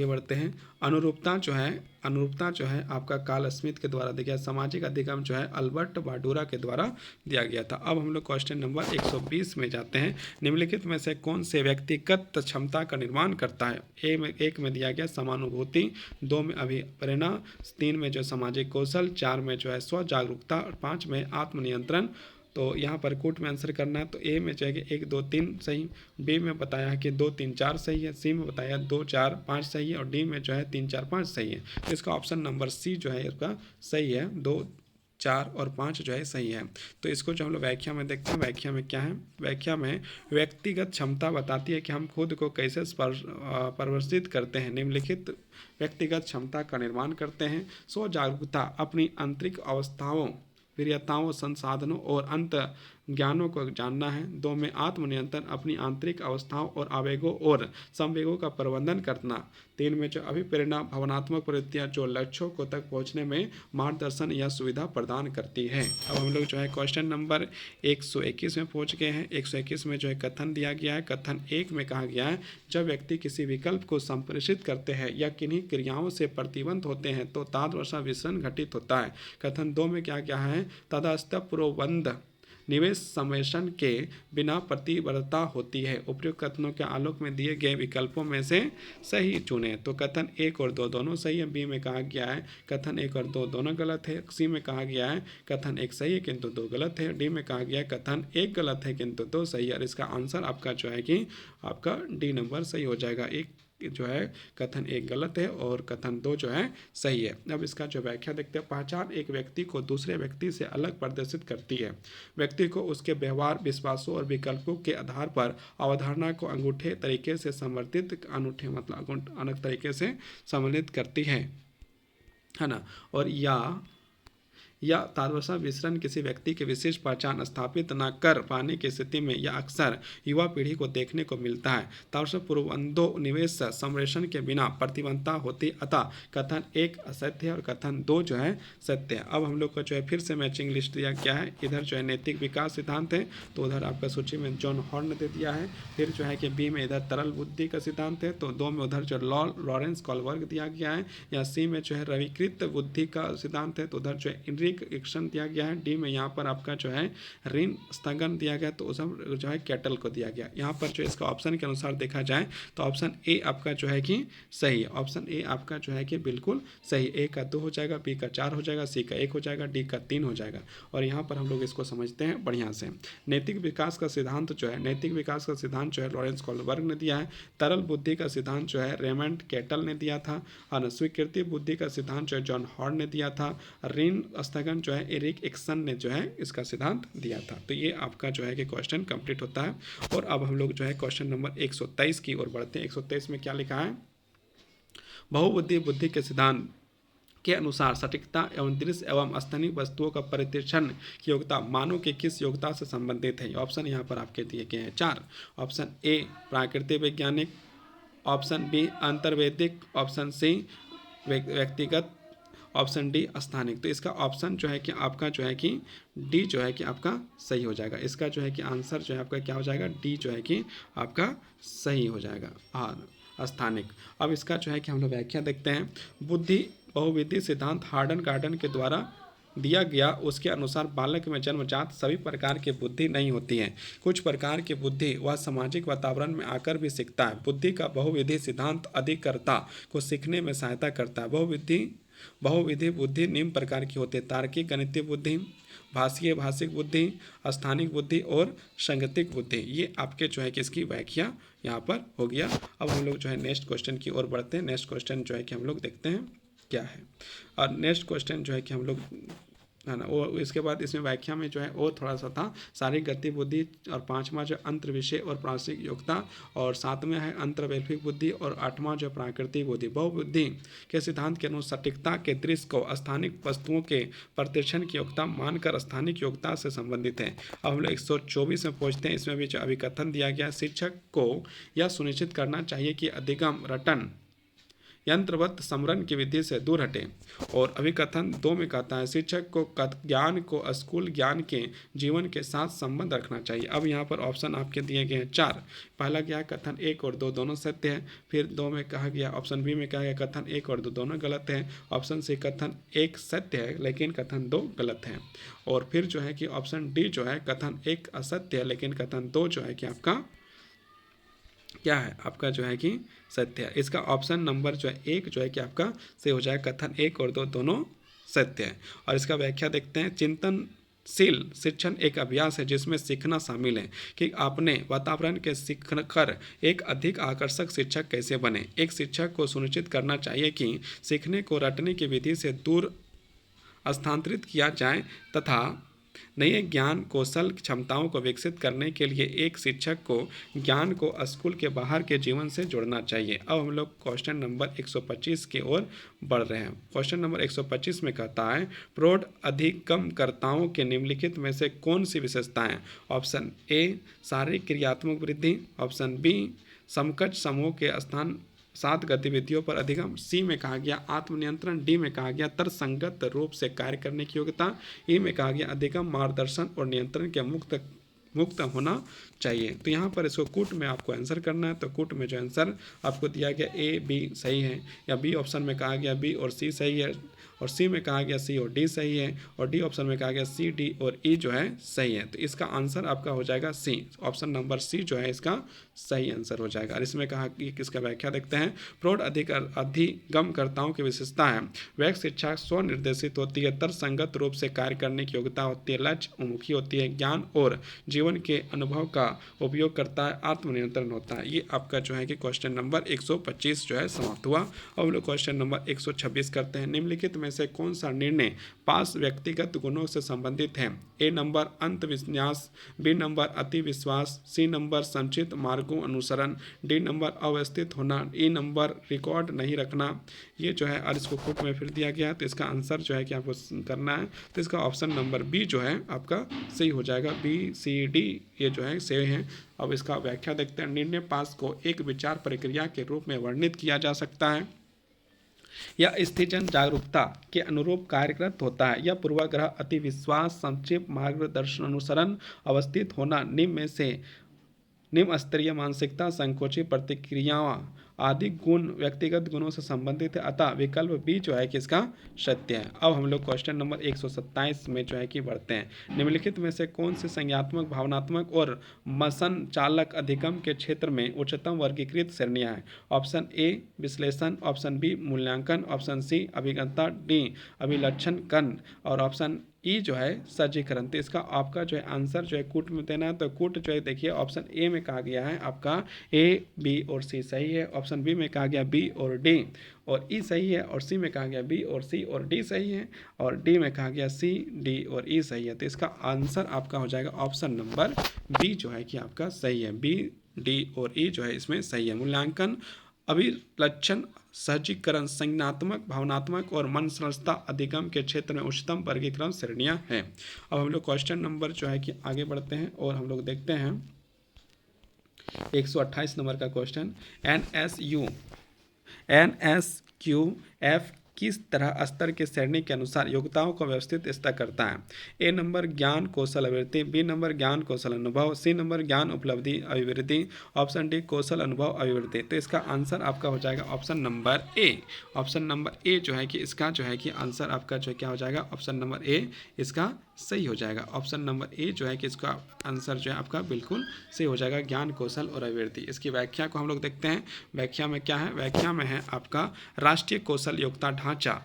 बढ़ते हैं, अनुरूपता जो है आपका कार्ल स्मिथ के द्वारा दिया गया। सामाजिक अधिगम जो है अल्बर्ट बाडूरा के द्वारा दिया गया था। अब हम लोग क्वेश्चन नंबर 120 में जाते हैं। निम्नलिखित में से कौन से व्यक्तिगत क्षमता का निर्माण करता है? एक में दिया गया समानुभूति, 2 में अभिप्रेरणा, 3 में जो सामाजिक कौशल, 4 में जो है स्व जागरूकता, और 5 में आत्मनियंत्रण। तो यहाँ पर कोट में आंसर करना है। तो ए में जो है कि 1 2 3 सही, बी में बताया है कि 2 3 4 सही है, सी में बताया 2 4 5 सही है, और डी में जो है 3 4 5 सही है। तो इसका ऑप्शन नंबर सी जो है इसका सही है, 2 4 और 5 जो है सही है। तो इसको जो हम लोग व्याख्या में देखते हैं, व्याख्या में क्या है? व्याख्या में व्यक्तिगत क्षमता बताती है कि हम खुद को कैसे परिवर्तित करते हैं। निम्नलिखित व्यक्तिगत क्षमता का निर्माण करते हैं। स्व जागरूकता अपनी आंतरिक अवस्थाओं, प्रियताओं, संसाधनों और अंत ज्ञानों को जानना है। 2 में आत्मनियंत्रण अपनी आंतरिक अवस्थाओं और आवेगों और संवेगों का प्रबंधन करना। 3 में जो अभिप्रेरणा भावनात्मक प्रवृत्तियां जो लक्ष्यों को तक पहुंचने में मार्गदर्शन या सुविधा प्रदान करती है। अब हम लोग जो है क्वेश्चन नंबर 121 में पहुंच गए हैं। 121 में जो है कथन दिया गया है। कथन 1 में कहा गया है, जब व्यक्ति किसी विकल्प को संप्रेषित करते हैं या किन्हीं क्रियाओं से प्रतिबंध होते हैं तो तादृश विचलन घटित होता है। कथन 2 में क्या क्या है? तदस्थ प्रोबंध निवेश सम्मेशन के बिना प्रतिबद्धता होती है। उपयुक्त कथनों के आलोक में दिए गए विकल्पों में से सही चुनें। तो कथन 1 और 2 दोनों सही है। बी में कहा गया है कथन 1 और 2 दोनों गलत है। सी में कहा गया है कथन 1 सही है किंतु 2 गलत है। डी में कहा गया है कथन 1 गलत है किंतु 2 सही है। और इसका आंसर आपका जो है कि आपका डी नंबर सही हो जाएगा। जो है कथन एक गलत है और कथन दो जो है सही है। अब इसका जो व्याख्या देखते हैं। पहचान एक व्यक्ति को दूसरे व्यक्ति से अलग प्रदर्शित करती है। व्यक्ति को उसके व्यवहार, विश्वासों और विकल्पों के आधार पर अवधारणा को अनूठे तरीके से संवर्धित, अनूठे मतलब अलग तरीके से सम्मिलित करती है ना। और या तादृशा विचरण किसी व्यक्ति की विशेष पहचान स्थापित न कर पाने की स्थिति में यह अक्सर युवा पीढ़ी को देखने को मिलता है। तादृश पूर्वबंधो निवेश संप्रेषण के बिना प्रतिबद्धता होती, अतः कथन एक असत्य है और कथन दो जो है सत्य है। अब हम लोग को जो है फिर से मैचिंग लिस्ट दिया गया है। इधर जो है नैतिक विकास सिद्धांत है, तो उधर आपका सूची में जॉन हॉर्न दे दिया है। फिर जो है कि बी में इधर तरल बुद्धि का सिद्धांत है, तो दो में उधर जो लॉरेंस कॉलबर्ग दिया गया है। या सी में जो है रविकृत बुद्धि का सिद्धांत है, तो उधर जो है एक्शन दिया गया है। डी में यहाँ पर आपका जो है ऋण स्थगन दिया गया, तो उस जो है कैटल को दिया गया। यहाँ पर जो इसका ऑप्शन के अनुसार देखा जाए तो ऑप्शन ए आपका जो है कि सही है। ऑप्शन ए आपका जो है कि बिल्कुल सही। ए का 2 हो जाएगा, बी का 4 हो जाएगा, सी का 1 हो जाएगा, डी का 3 हो जाएगा। और यहाँ पर हम लोग इसको समझते हैं बढ़िया से। नैतिक विकास का सिद्धांत जो है, नैतिक विकास का सिद्धांत जो है लॉरेंस कॉलबर्ग ने दिया है। तरल बुद्धि का सिद्धांत जो है रेमंड कैटल ने दिया था। और स्वीकृति बुद्धि का सिद्धांत जो है जॉन हॉर्न ने दिया था। ऋण स्थगन जो है एरिक एक्सन ने जो है इसका सिद्धांत दिया था। तो ये आपका जो है कि क्वेश्चन कंप्लीट होता है। और अब हम लोग जो है क्वेश्चन नंबर 123 की ओर बढ़ते हैं। 123 में क्या लिखा है? बहुबुद्धि बुद्धि के सिद्धांत के अनुसार सटीकता एवं दृश्य एवं स्थानीय वस्तुओं का परिदर्शन की योग्यता मानव की किस योग्यता से संबंधित है? ऑप्शन यहाँ पर आपके दिए गए हैं 4। ऑप्शन ए प्राकृतिक वैज्ञानिक, ऑप्शन बी अंतर्वैदिक, ऑप्शन सी व्यक्तिगत, ऑप्शन डी स्थानिक। तो इसका ऑप्शन जो है कि आपका जो है कि डी जो है कि आपका सही हो जाएगा। इसका जो है कि आंसर जो है आपका क्या हो जाएगा? डी जो है कि आपका सही हो जाएगा, हाँ स्थानिक। अब इसका जो है कि हम लोग व्याख्या देखते हैं। बुद्धि बहुविधि सिद्धांत हार्डन गार्डन के द्वारा दिया गया, उसके अनुसार बालक में जन्मजात सभी प्रकार की बुद्धि नहीं होती है। कुछ प्रकार की बुद्धि वह सामाजिक वातावरण में आकर भी सीखता है। बुद्धि का बहुविधि सिद्धांत अधिकर्ता को सीखने में सहायता करता है। बहुविधि बुद्धि निम्न प्रकार की होती है: तार्किक गणितीय बुद्धि, भाषीय भाषिक बुद्धि, स्थानिक बुद्धि और संगतिक बुद्धि। ये आपके जो है कि इसकी व्याख्या यहाँ पर हो गया। अब हम लोग जो है नेक्स्ट क्वेश्चन की ओर बढ़ते हैं। नेक्स्ट क्वेश्चन जो है कि हम लोग देखते हैं क्या है। और नेक्स्ट क्वेश्चन जो है कि हम लोग है ना, वो इसके बाद इसमें व्याख्या में जो है वो थोड़ा सा था शारीरिक गति बुद्धि, और 5वां जो अंतर विषय और प्रासंगिक योग्यता, और 7वां है अंतर्वैयक्तिक बुद्धि, और 8वां जो प्राकृतिक बुद्धि। बहुबुद्धि के सिद्धांत के अनुसार सटीकता के दृश्य को स्थानिक वस्तुओं के प्रतिष्ठन की योग्यता मानकर स्थानिक योग्यता से संबंधित है। अब हम लोग 124 में पहुँचते हैं। इसमें भी जो अभिकथन दिया गया, शिक्षक को यह सुनिश्चित करना चाहिए कि अधिगम रटन यंत्रवत स्मरण की विधि से दूर हटे। और अभिकथन 2 में कहता है शिक्षक को ज्ञान को स्कूल ज्ञान के जीवन के साथ संबंध रखना चाहिए। अब यहाँ पर ऑप्शन आपके दिए गए हैं 4। पहला क्या, कथन 1 और 2 दोनों सत्य है। फिर 2 में कहा गया, ऑप्शन बी में कहा गया कथन 1 और 2 दोनों गलत है। ऑप्शन सी कथन 1 सत्य है लेकिन कथन 2 गलत है। और फिर जो है कि ऑप्शन डी जो है कथन 1 असत्य है लेकिन कथन 2 जो है कि आपका क्या है, आपका जो है कि सत्य है। इसका ऑप्शन नंबर जो है 1 जो है कि आपका सही हो जाए। कथन 1 और 2 दोनों सत्य है। और इसका व्याख्या देखते हैं। चिंतनशील शिक्षण एक अभ्यास है जिसमें सीखना शामिल है कि आपने वातावरण के सीखकर एक अधिक आकर्षक शिक्षक कैसे बने। एक शिक्षक को सुनिश्चित करना चाहिए कि सीखने को रटने की विधि से दूर स्थानांतरित किया जाए तथा नए ज्ञान कौशल क्षमताओं को विकसित करने के लिए एक शिक्षक को ज्ञान को स्कूल के बाहर के जीवन से जोड़ना चाहिए। अब हम लोग क्वेश्चन नंबर 125 की ओर बढ़ रहे हैं। क्वेश्चन नंबर 125 में कहता है प्रौढ़ अधिगमकर्ताओं के निम्नलिखित में से कौन सी विशेषताएं? ऑप्शन ए शारीरिक क्रियात्मक वृद्धि, ऑप्शन बी समकक्ष समूह के स्थान 7 गतिविधियों पर अधिगम, सी में कहा गया आत्मनियंत्रण, डी में कहा गया तर्कसंगत रूप से कार्य करने की योग्यता, ई में कहा गया अधिगम मार्गदर्शन और नियंत्रण के मुक्त होना चाहिए। तो यहाँ पर इसको कूट में आपको आंसर करना है। तो कूट में जो आंसर आपको दिया गया ए बी सही है, या बी ऑप्शन में कहा गया बी और सी सही है, और सी में कहा गया सी और डी सही है, और डी ऑप्शन में कहा गया सी, डी और ई जो है सही है। तो इसका आंसर आपका हो जाएगा सी, ऑप्शन नंबर सी जो है इसका सही आंसर हो जाएगा। और इसमें कहा कि किसका व्याख्या देखते हैं, प्रौढ़ अधिगमकर्ताओं की विशेषता है, वैक शिक्षा स्वनिर्देशित होती है, तर्कसंगत रूप से कार्य करने की योग्यता होती है, लक्ष्य उन्मुखी होती है, ज्ञान और जीवन के अनुभव का उपयोग करता है, आत्मनियंत्रण होता है। ये आपका जो है कि क्वेश्चन नंबर 125 जो है समाप्त हुआ। अब हम लोग क्वेश्चन नंबर 126 करते हैं। निम्नलिखित में से कौन सा निर्णय पास व्यक्तिगत गुणों से संबंधित है? ए नंबर अंतविन्यास, बी नंबर अति विश्वास, सी नंबर संचित मार्गों अनुसरण, डी नंबर अव्यवस्थित होना, ई नंबर रिकॉर्ड नहीं रखना। ये जो है और इसको कोट में फिर दिया गया है, तो इसका आंसर जो है कि आपको करना है, तो इसका ऑप्शन नंबर बी जो है आपका सही हो जाएगा। बी सी डी ये जो है सही है। अब इसका व्याख्या देखते हैं। निर्णय पास को एक विचार प्रक्रिया के रूप में वर्णित किया जा सकता है, यह स्थिजन जागरूकता के अनुरूप कार्यरत होता है, यह पूर्वाग्रह, अति विश्वास, संक्षिप्त मार्गदर्शन अनुसरण, अवस्थित होना, निम्न स्तरीय मानसिकता, संकोची प्रतिक्रियाओं आदि गुण व्यक्तिगत गुणों से संबंधित है, अतः विकल्प बी जो है कि इसका सत्य है। अब हम लोग क्वेश्चन नंबर 127 में जो है कि बढ़ते हैं। निम्नलिखित में से कौन सी संज्ञात्मक, भावनात्मक और मसन चालक अधिगम के क्षेत्र में उच्चतम वर्गीकृत श्रेणियां हैं? ऑप्शन ए विश्लेषण, ऑप्शन बी मूल्यांकन, ऑप्शन सी अभिज्ञता, डी अभिलक्षण कन, और ऑप्शन ई जो है सज्जीकरण। तो इसका आपका जो है आंसर जो है कूट में देना है। तो कूट जो है देखिए ऑप्शन ए में कहा गया है आपका ए, बी और सी सही है, ऑप्शन बी में कहा गया बी और डी और ई सही है, और सी में कहा गया बी और सी और डी सही है, और डी में कहा गया सी, डी और ई सही है। तो इसका आंसर आपका हो जाएगा ऑप्शन नंबर बी जो है कि आपका सही है। बी, डी और ई जो है इसमें सही है। मूल्यांकन, अभिलक्षण, सहजीकरण, संज्ञानात्मक, भावनात्मक और मन संरचना अधिगम के क्षेत्र में उच्चतम वर्गीकरण श्रेणियां हैं। अब हम लोग क्वेश्चन नंबर जो है कि आगे बढ़ते हैं और हम लोग देखते हैं 128 नंबर का क्वेश्चन। NSQF किस तरह स्तर के श्रेणी के अनुसार योग्यताओं को व्यवस्थित स्तर करता है? ए नंबर ज्ञान कौशल अभिवृद्धि, बी नंबर ज्ञान कौशल अनुभव, सी नंबर ज्ञान उपलब्धि अभिवृद्धि, ऑप्शन डी कौशल अनुभव अभिवृद्धि। तो इसका आंसर आपका हो जाएगा option number A. Option number A जो है कि इसका जो है कि आंसर आपका जो क्या हो जाएगा, ऑप्शन नंबर ए इसका सही हो जाएगा। ऑप्शन नंबर ए जो है कि इसका आंसर जो है आपका बिल्कुल सही हो जाएगा, ज्ञान कौशल और अभिवृद्धि। इसकी व्याख्या को हम लोग देखते हैं। व्याख्या में क्या है? व्याख्या में है आपका राष्ट्रीय कौशल योग्यता ढांचा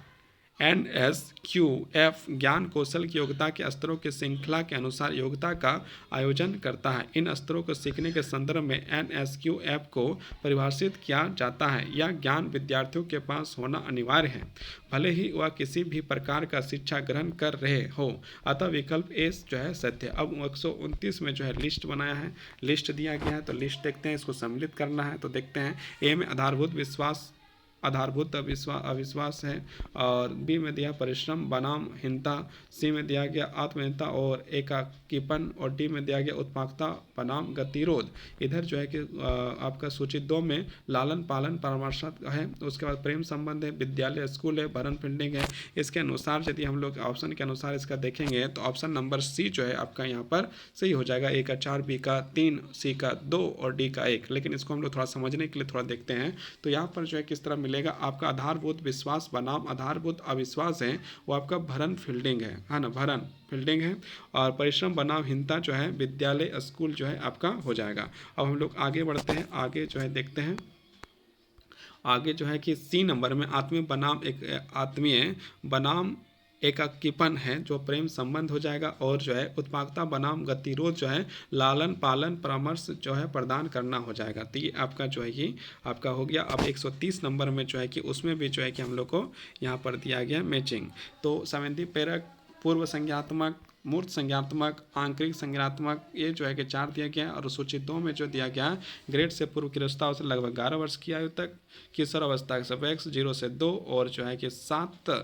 NSQF ज्ञान कौशल की योग्यता के स्तरों की श्रृंखला के अनुसार योग्यता का आयोजन करता है। इन स्तरों को सीखने के संदर्भ में NSQF को परिभाषित किया जाता है। यह ज्ञान विद्यार्थियों के पास होना अनिवार्य है, भले ही वह किसी भी प्रकार का शिक्षा ग्रहण कर रहे हो। अतः विकल्प ए जो है सत्य। अब 129 में जो है लिस्ट बनाया है, लिस्ट दिया गया है, तो लिस्ट देखते हैं, इसको सम्मिलित करना है। तो देखते हैं ए में आधारभूत अविश्वास है, और बी में दिया परिश्रम बनाम हीनता, सी में दिया गया आत्महीनता और एकाकीपन, और डी में दिया गया उत्पादकता बनाम गतिरोध। इधर जो है कि आपका सूची 2 में लालन पालन परामर्श है, उसके बाद प्रेम संबंध है, विद्यालय स्कूल है, भरण फील्डिंग है। इसके अनुसार यदि हम लोग ऑप्शन के अनुसार इसका देखेंगे तो ऑप्शन नंबर सी जो है आपका यहाँ पर सही हो जाएगा। ए का 4, बी का 3, सी का 2 और डी का 1। लेकिन इसको हम लोग थोड़ा समझने के लिए थोड़ा देखते हैं। तो यहाँ पर जो है किस तरह मिलेगा, आपका आधारभूत विश्वास बनाम आधारभूत अविश्वास है, वो आपका भरण फील्डिंग है ना, भरण फील्डिंग है, और परिश्रम बनाम हीनता जो है विद्यालय स्कूल जो है आपका हो जाएगा। अब हम लोग आगे बढ़ते हैं, आगे जो है देखते हैं, आगे जो है कि सी नंबर में आत्मीय बनाम एकाकीपन है, जो प्रेम संबंध हो जाएगा, और जो है उत्पादकता बनाम गतिरोध जो है लालन पालन परामर्श जो है प्रदान करना हो जाएगा। तो ये आपका जो है कि आपका हो गया। अब 130 नंबर में जो है कि उसमें भी जो है कि हम लोग को यहाँ पर दिया गया मैचिंग। तो संबंधी प्रेरक, पूर्व संज्ञात्मक, मूर्त संज्ञात्मक, आंतरिक संज्ञात्मक, ये जो है कि 4 दिया गया। और सूची 2 में जो दिया गया ग्रेड से पूर्व की अवस्था से लगभग 11 वर्ष की आयु तक, किशोर अवस्था से 0 से 2, और जो है कि 7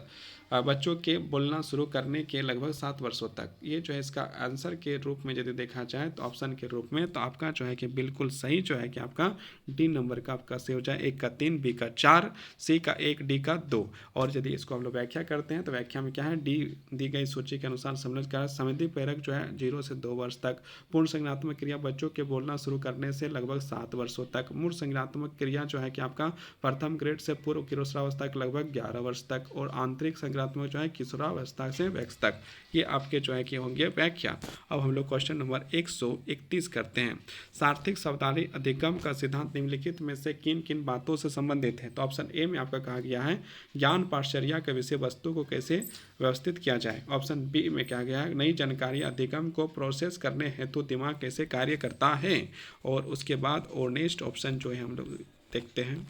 बच्चों के बोलना शुरू करने के लगभग 7 वर्षों तक। ये जो है इसका आंसर के रूप में यदि देखा जाए तो ऑप्शन के रूप में, तो आपका जो है कि बिल्कुल सही जो है कि आपका डी नंबर का आपका सही हो जाए। ए का 3, बी का 4, सी का 1, डी का 2। और यदि इसको हम लोग व्याख्या करते हैं तो व्याख्या में क्या है, डी दी गई सूची के अनुसार सम्मिलित कर संबंधी प्रेरक जो है 0 से 2 वर्ष तक, पूर्ण संज्ञानात्मक क्रिया बच्चों के बोलना शुरू करने से लगभग 7 वर्षों तक, मूर्ण संज्ञानात्मक क्रिया जो है कि आपका प्रथम ग्रेड से पूर्व किशोरावस्था के लगभग 11 वर्ष तक, और आंतरिक संज्ञानात्मक निरात्मक जो है किशोरावस्था से वयस्क तक। ये आपके जो है कि होंगे व्याख्या। अब हम लोग क्वेश्चन नंबर 131 करते हैं। सार्थक शब्दावली अधिगम का सिद्धांत निम्नलिखित में से किन किन बातों से संबंधित है? तो ऑप्शन ए में आपका कहा गया है ज्ञान पाश्चर्या के विषय वस्तु को कैसे व्यवस्थित किया जाए। ऑप्शन बी में कहा गया है नई जानकारी अधिगम को प्रोसेस करने हेतु दिमाग कैसे कार्य करता है। और उसके बाद और नेक्स्ट ऑप्शन जो है हम लोग देखते हैं,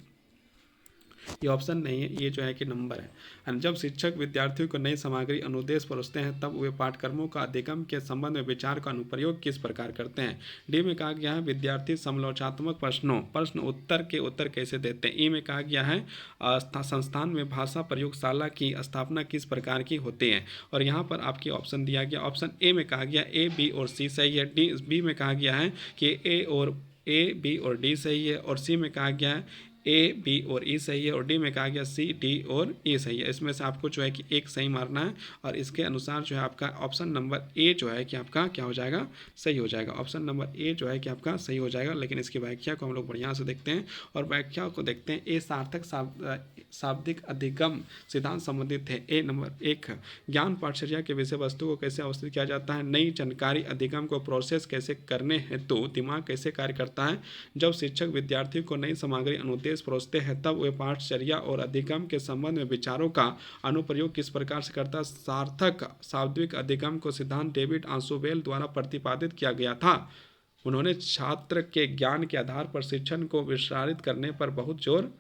ये ऑप्शन नहीं है, ये जो है कि नंबर है। जब शिक्षक विद्यार्थियों को नई सामग्री अनुदेश परोसते हैं तब वे पाठ्यक्रमों का अधिगम के संबंध में विचार का अनुप्रयोग किस प्रकार करते हैं। डी में कहा गया है विद्यार्थी समालोचनात्मक प्रश्न उत्तर के उत्तर कैसे देते हैं। ई में कहा गया है संस्थान में भाषा प्रयोगशाला की स्थापना किस प्रकार की होती है। और यहाँ पर आपके ऑप्शन दिया गया, ऑप्शन ए में कहा गया ए, बी और सी सही है। बी में कहा गया है कि ए, बी और डी सही है। और सी में कहा गया है ए, बी और ई सही है। और डी में कहा गया सी, डी और ई सही है। इसमें से आपको जो है कि एक सही मारना है और इसके अनुसार जो है आपका ऑप्शन नंबर ए जो है कि आपका क्या हो जाएगा, सही हो जाएगा। ऑप्शन नंबर ए जो है कि आपका सही हो जाएगा। लेकिन इसकी व्याख्या को हम लोग बढ़िया से देखते हैं और व्याख्या को देखते हैं। ए सार्थक शाब्दिक अधिगम सिद्धांत संबंधित है। ए नंबर 1 ज्ञान पाठचर्या के विषय वस्तु को कैसे अवस्थित किया जाता है। नई जानकारी अधिगम को प्रोसेस कैसे करने हेतु दिमाग कैसे कार्य करता है। जब शिक्षक विद्यार्थियों को नई सामग्री अनुदेश परोसते हैं तब वे पाठचर्या और अधिगम के संबंध में विचारों का अनुप्रयोग किस प्रकार से करता है। सार्थक शाब्दिक अधिगम को सिद्धांत डेविड आंसुबेल द्वारा प्रतिपादित किया गया था। उन्होंने छात्र के ज्ञान के आधार पर शिक्षण को विस्तारित करने पर बहुत जोर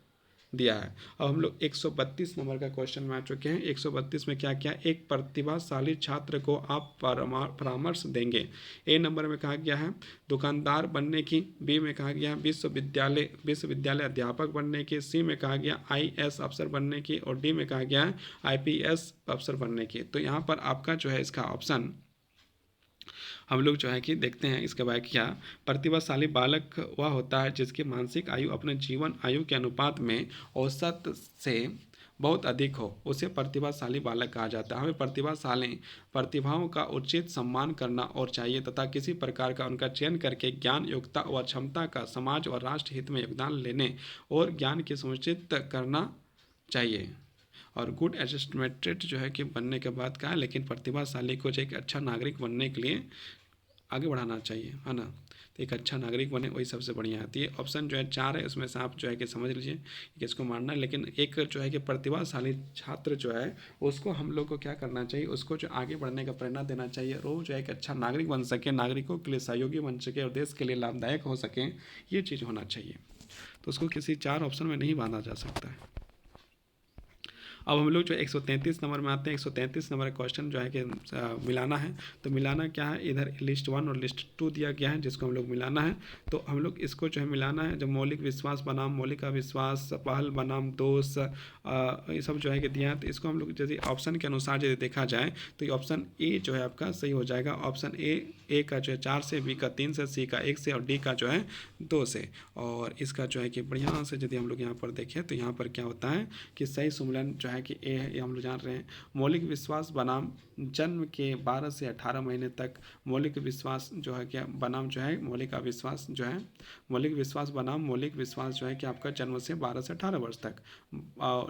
दिया है। अब हम लोग 132 नंबर का क्वेश्चन में आ चुके हैं। 132 में क्या क्या, एक प्रतिभाशाली छात्र को आप परामर्श देंगे। ए नंबर में कहा गया है दुकानदार बनने की। बी में कहा गया है विश्वविद्यालय अध्यापक बनने की। सी में कहा गया IAS अफसर बनने की। और डी में कहा गया है IPS अफसर बनने की। तो यहाँ पर आपका जो है इसका ऑप्शन हम लोग जो है कि देखते हैं इसके बाद क्या। प्रतिभाशाली बालक वह होता है जिसकी मानसिक आयु अपने जीवन आयु के अनुपात में औसत से बहुत अधिक हो, उसे प्रतिभाशाली बालक कहा जाता है। हमें प्रतिभाओं का उचित सम्मान करना और चाहिए तथा किसी प्रकार का उनका चयन करके ज्ञान योग्यता व क्षमता का समाज और राष्ट्र हित में योगदान लेने और ज्ञान की सुनिश्चित करना चाहिए। और गुड एडजस्टमेंटेड जो है कि बनने के बाद का है, लेकिन प्रतिभाशाली को जो एक अच्छा नागरिक बनने के लिए आगे बढ़ाना चाहिए, है ना। तो एक अच्छा नागरिक बने वही सबसे बढ़िया है। तो ये ऑप्शन जो है 4 है, उसमें से आप जो है कि समझ लीजिए कि इसको मानना है। लेकिन एक जो है कि प्रतिभाशाली छात्र जो है उसको हम लोग को क्या करना चाहिए, उसको जो आगे बढ़ने का प्रेरणा देना चाहिए। रोज जो है एक अच्छा नागरिक बन सके, नागरिकों के लिए सहयोगी बन सके और देश के लिए लाभदायक हो सके, ये चीज़ होना चाहिए। तो उसको किसी 4 ऑप्शन में नहीं बांधा जा सकता है। अब हम लोग जो 133 नंबर में आते हैं। 133 नंबर का क्वेश्चन जो है कि मिलाना है। तो मिलाना क्या है, इधर लिस्ट 1 और लिस्ट 2 दिया गया है जिसको हम लोग मिलाना है। तो हम लोग इसको जो है मिलाना है। जब मौलिक विश्वास बनाम मौलिक अविश्वास, पहल बनाम दोष, ये सब जो है कि दिया है। तो इसको हम लोग यदि ऑप्शन के अनुसार यदि देखा जाए तो ये ऑप्शन ए जो है आपका सही हो जाएगा। ऑप्शन ए का जो है 4 से, बी का 3 से, सी का 1 से और डी का जो है 2 से। और इसका जो है कि बढ़िया से यदि हम लोग यहाँ पर देखें तो यहाँ पर क्या होता है कि सही सम्मेलन जो है कि ए है, ये हम लोग जान रहे हैं। मौलिक विश्वास बनाम जन्म के 12 से 18 महीने तक। मौलिक विश्वास जो है क्या बनाम जो है मौलिक अविश्वास जो है, मौलिक विश्वास बनाम मौलिक विश्वास जो है कि आपका जन्म से 12 से 18 वर्ष तक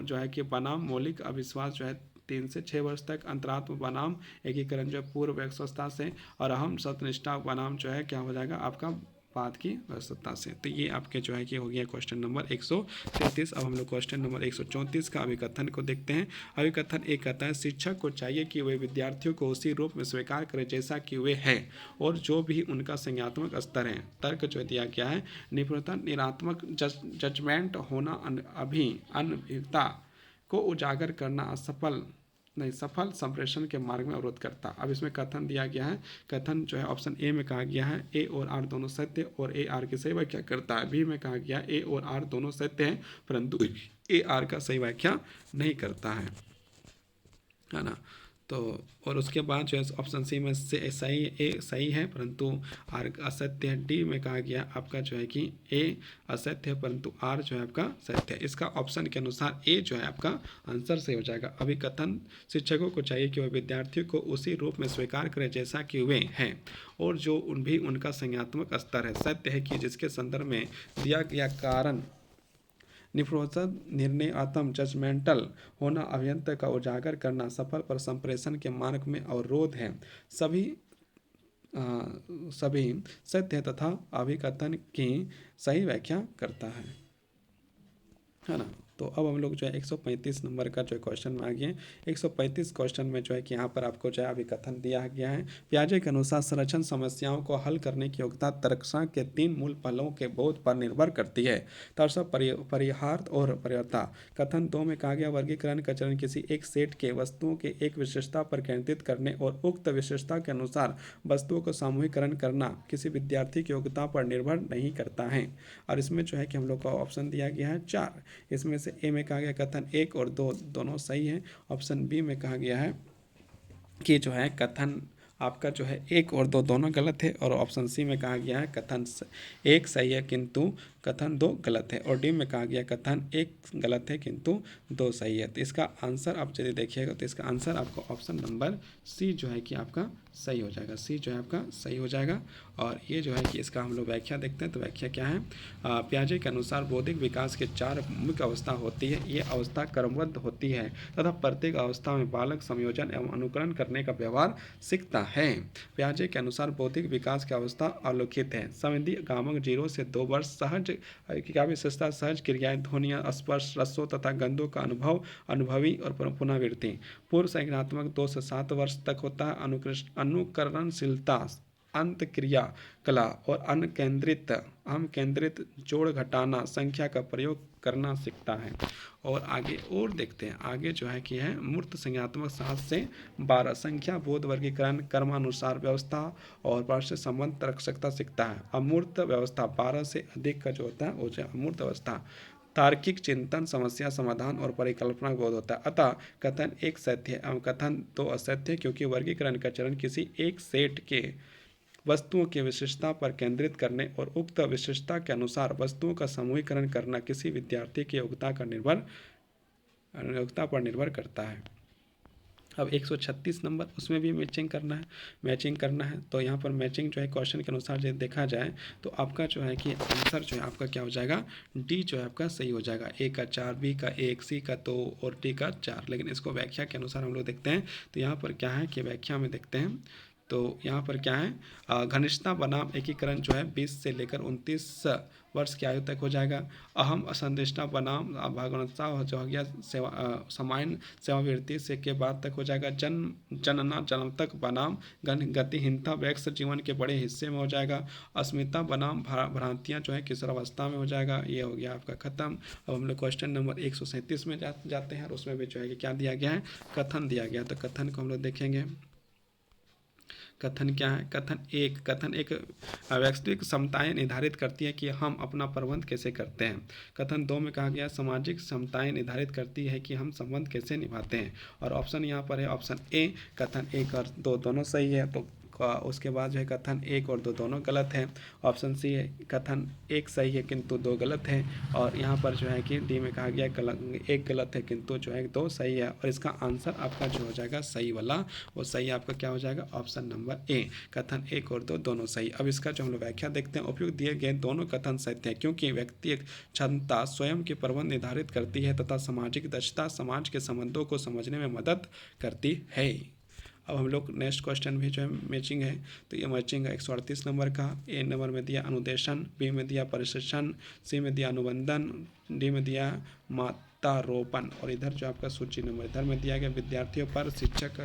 जो है कि बनाम मौलिक अविश्वास जो है 3 से 6 वर्ष तक। अंतरात्म बनाम एकीकरण जो है पूर्व व्यवस्था से। और अहम सत्यनिष्ठा बनाम जो है क्या हो जाएगा आपका बाद की व्यवस्था से। तो ये आपके जो है कि हो गया क्वेश्चन नंबर 133। अब हम लोग क्वेश्चन नंबर 134 का अभिकथन को देखते हैं। अभिकथन एक कहता है शिक्षक को चाहिए कि वे विद्यार्थियों को उसी रूप में स्वीकार करें जैसा कि वे हैं और जो भी उनका संज्ञात्मक स्तर है। तर्क जो दिया गया है निपुणता निरात्मक जजमेंट होना अनभिज्ञता को उजागर करना सफल संप्रेषण के मार्ग में अवरोध करता। अब इसमें कथन दिया गया है। कथन जो है ऑप्शन ए में कहा गया है ए और आर दोनों सत्य और ए आर की सही व्याख्या करता है। बी में कहा गया ए और आर दोनों सत्य हैं परंतु ए आर का सही व्याख्या नहीं करता है ना। तो और उसके बाद जो है ऑप्शन सी में से सही है परंतु आर असत्य है। डी में कहा गया आपका जो है कि ए असत्य है परंतु आर जो है आपका सत्य है। इसका ऑप्शन के अनुसार ए जो है आपका आंसर सही हो जाएगा। अभिकथन शिक्षकों को चाहिए कि वह विद्यार्थियों को उसी रूप में स्वीकार करें जैसा कि वे हैं और जो भी उनका संज्ञात्मक स्तर है। सत्य है कि जिसके संदर्भ में दिया गया कारण निफ्रोजन निर्णयात्मक जजमेंटल होना, अभियंता का उजागर करना, सफल पर संप्रेषण के मार्ग में अवरोध है, सभी सभी सत्य तथा अभिकथन की सही व्याख्या करता है ना। तो अब हम लोग जो है 135 नंबर का जो क्वेश्चन में आ गए हैं। 135 क्वेश्चन में जो है कि यहाँ पर आपको जो है अभिकथन दिया गया है। पियाजे के अनुसार संरक्षण समस्याओं को हल करने की योग्यता तर्कशास्त्र के 3 मूल पहलुओं के बोध पर निर्भर करती है। तर्क परिहार्थ और परिवर्ता। कथन 2 में कहा गया वर्गीकरण का चरण किसी एक सेट के वस्तुओं के एक विशेषता पर केंद्रित करने और उक्त विशेषता के अनुसार वस्तुओं को सामूहिकरण करना किसी विद्यार्थी की योग्यता पर निर्भर नहीं करता है। और इसमें जो है कि हम लोग को ऑप्शन दिया गया है 4। इसमें से ए में कहा गया कथन 1 और 2 दोनों सही हैं। ऑप्शन बी में कहा गया है कि जो है कथन आपका जो है 1 और 2 दोनों गलत है। और ऑप्शन सी में कहा गया है कथन 1 सही है किंतु कथन 2 गलत है। और डी में कहा गया कथन 1 गलत है किंतु 2 सही है। तो इसका आंसर आप यदि देखिएगा तो इसका आंसर आपको ऑप्शन नंबर सी जो है कि आपका सही हो जाएगा। सी जो है आपका सही हो जाएगा। और ये जो है कि इसका हम लोग व्याख्या देखते हैं। तो व्याख्या क्या है? पियाजे के अनुसार बौद्धिक विकास के 4 मुख्य अवस्था होती है। ये अवस्था क्रमबद्ध होती है तथा प्रत्येक अवस्था में बालक संयोजन एवं अनुकरण करने का व्यवहार सीखता है। पियाजे के अनुसार बौद्धिक विकास की अवस्था अवलोकित है। संविधि गामक 0 से 2 वर्ष सहज क्या विशेषता सहज क्रियाएं, ध्वनियाँ, स्पर्श, रसों तथा गंधों का अनुभवी और पुनरावृत्ति। पूर्व संज्ञानात्मक 2 से 7 वर्ष तक होता है। अनुकरणशीलता, अंत क्रिया कला और हम केंद्रित जोड़ घटाना संख्या का प्रयोग करना सीखता है। और आगे और देखते हैं। आगे जो है कि है मूर्त संज्ञात्मक 7 से 12 संख्या बोध वर्गीकरण कर्मानुसार व्यवस्था और पार्श्व संबंध तर्क सकता सीखता है। अमूर्त व्यवस्था 12 से अधिक का जो होता है वो जो अमूर्त अवस्था तार्किक चिंतन, समस्या समाधान और परिकल्पना बोध होता है। अतः कथन 1 सत्य एवं कथन 2 असत्य, क्योंकि वर्गीकरण का चरण किसी एक सेट के वस्तुओं की विशेषता पर केंद्रित करने और उक्त विशेषता के अनुसार वस्तुओं का समूहीकरण करना किसी विद्यार्थी की योग्यता पर निर्भर करता है। अब 136 नंबर, उसमें भी मैचिंग करना है। तो यहाँ पर मैचिंग जो है क्वेश्चन के अनुसार यदि देखा जाए तो आपका जो है कि आंसर जो है आपका क्या हो जाएगा? डी जो है आपका सही हो जाएगा। ए का 4, बी का 1, सी का 2 और डी का 4। लेकिन इसको व्याख्या के अनुसार हम लोग देखते हैं। तो यहाँ पर क्या है कि व्याख्या में देखते हैं तो यहाँ पर क्या है घनिष्ठता बनाम एकीकरण जो है 20 से लेकर 29 वर्ष की आयु तक हो जाएगा। अहम असंदिष्टता बनाम भागवता जो हो गया सामान्य सेवावृत्ति से के बाद तक हो जाएगा। जन्म तक बनाम गतिहीनता वैक्स जीवन के बड़े हिस्से में हो जाएगा। अस्मिता बनाम भ्रांतियाँ जो है किशोरावस्था में हो जाएगा। ये हो गया आपका खत्म। अब हम लोग क्वेश्चन नंबर 137 में जाते हैं और उसमें भी जो है कि क्या दिया गया है? कथन दिया गया। तो कथन को हम लोग देखेंगे। कथन क्या है? कथन एक वैश्विक क्षमताएं निर्धारित करती है कि हम अपना प्रबंध कैसे करते हैं। कथन 2 में कहा गया सामाजिक क्षमताएं निर्धारित करती है कि हम संबंध कैसे निभाते हैं। और ऑप्शन यहाँ पर है ऑप्शन ए। कथन 1 और 2 दोनों सही है। तो उसके बाद जो है कथन 1 और 2 दोनों गलत है। ऑप्शन सी है कथन 1 सही है किंतु 2 गलत है। और यहाँ पर जो है कि डी में कहा गया 1 गलत है किंतु जो है 2 सही है। और इसका आंसर आपका जो हो जाएगा सही वाला, वो सही आपका क्या हो जाएगा? Option number A. कथन 1 और 2 दोनों सही। अब इसका जो हम लोग व्याख्या देखते हैं। उपयुक्त दिए गए दोनों कथन सत्य है क्योंकि व्यक्ति क्षमता स्वयं के प्रबंध निर्धारित करती है तथा सामाजिक दक्षता समाज के संबंधों को समझने में मदद करती है। अब हम लोग नेक्स्ट क्वेश्चन भी जो है मैचिंग है। तो ये मैचिंग है 138 नंबर का। ए नंबर में दिया अनुदेशन, बी में दिया परिशिक्षण, सी में दिया अनुबंधन, डी में दिया मात्रारोपण। और इधर जो आपका सूची नंबर इधर में दिया गया विद्यार्थियों पर शिक्षक का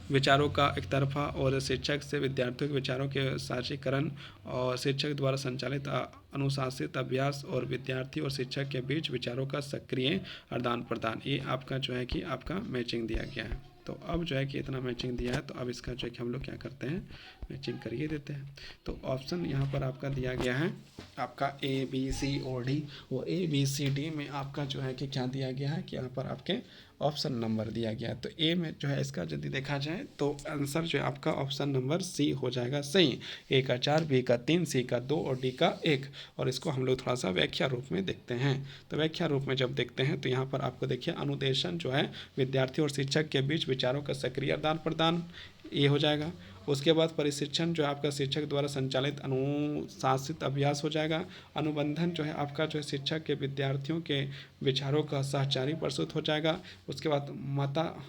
विचारों का एक तरफा और शिक्षक से विद्यार्थियों के विचारों के साझीकरण और शिक्षक द्वारा संचालित अनुशासित अभ्यास और विद्यार्थी और शिक्षक के बीच विचारों का सक्रिय आदान प्रदान। ये आपका जो है कि आपका मैचिंग दिया गया है। तो अब जो है कि इतना मैचिंग दिया है तो अब इसका जो है कि हम लोग क्या करते हैं? मैचिंग करिए देते हैं। तो ऑप्शन यहाँ पर आपका दिया गया है आपका ए बी सी और डी। वो ए बी सी डी में आपका जो है कि क्या दिया गया है कि यहाँ पर आपके ऑप्शन नंबर दिया गया है। तो ए में जो है इसका यदि देखा जाए तो आंसर जो है आपका ऑप्शन नंबर सी हो जाएगा सही। ए का 4, बी का 3, सी का 2 और डी का 1। और इसको हम लोग थोड़ा सा व्याख्या रूप में देखते हैं। तो व्याख्या रूप में जब देखते हैं तो यहाँ पर आपको देखिए अनुदेशन जो है विद्यार्थी और शिक्षक के बीच विचारों का सक्रिय आदान प्रदान, ये हो जाएगा। उसके बाद परिशिक्षण जो है आपका शिक्षक द्वारा संचालित अनुशासित अभ्यास हो जाएगा। अनुबंधन जो है आपका जो है शिक्षक के विद्यार्थियों के विचारों का सहचारी प्रस्तुत हो जाएगा। उसके बाद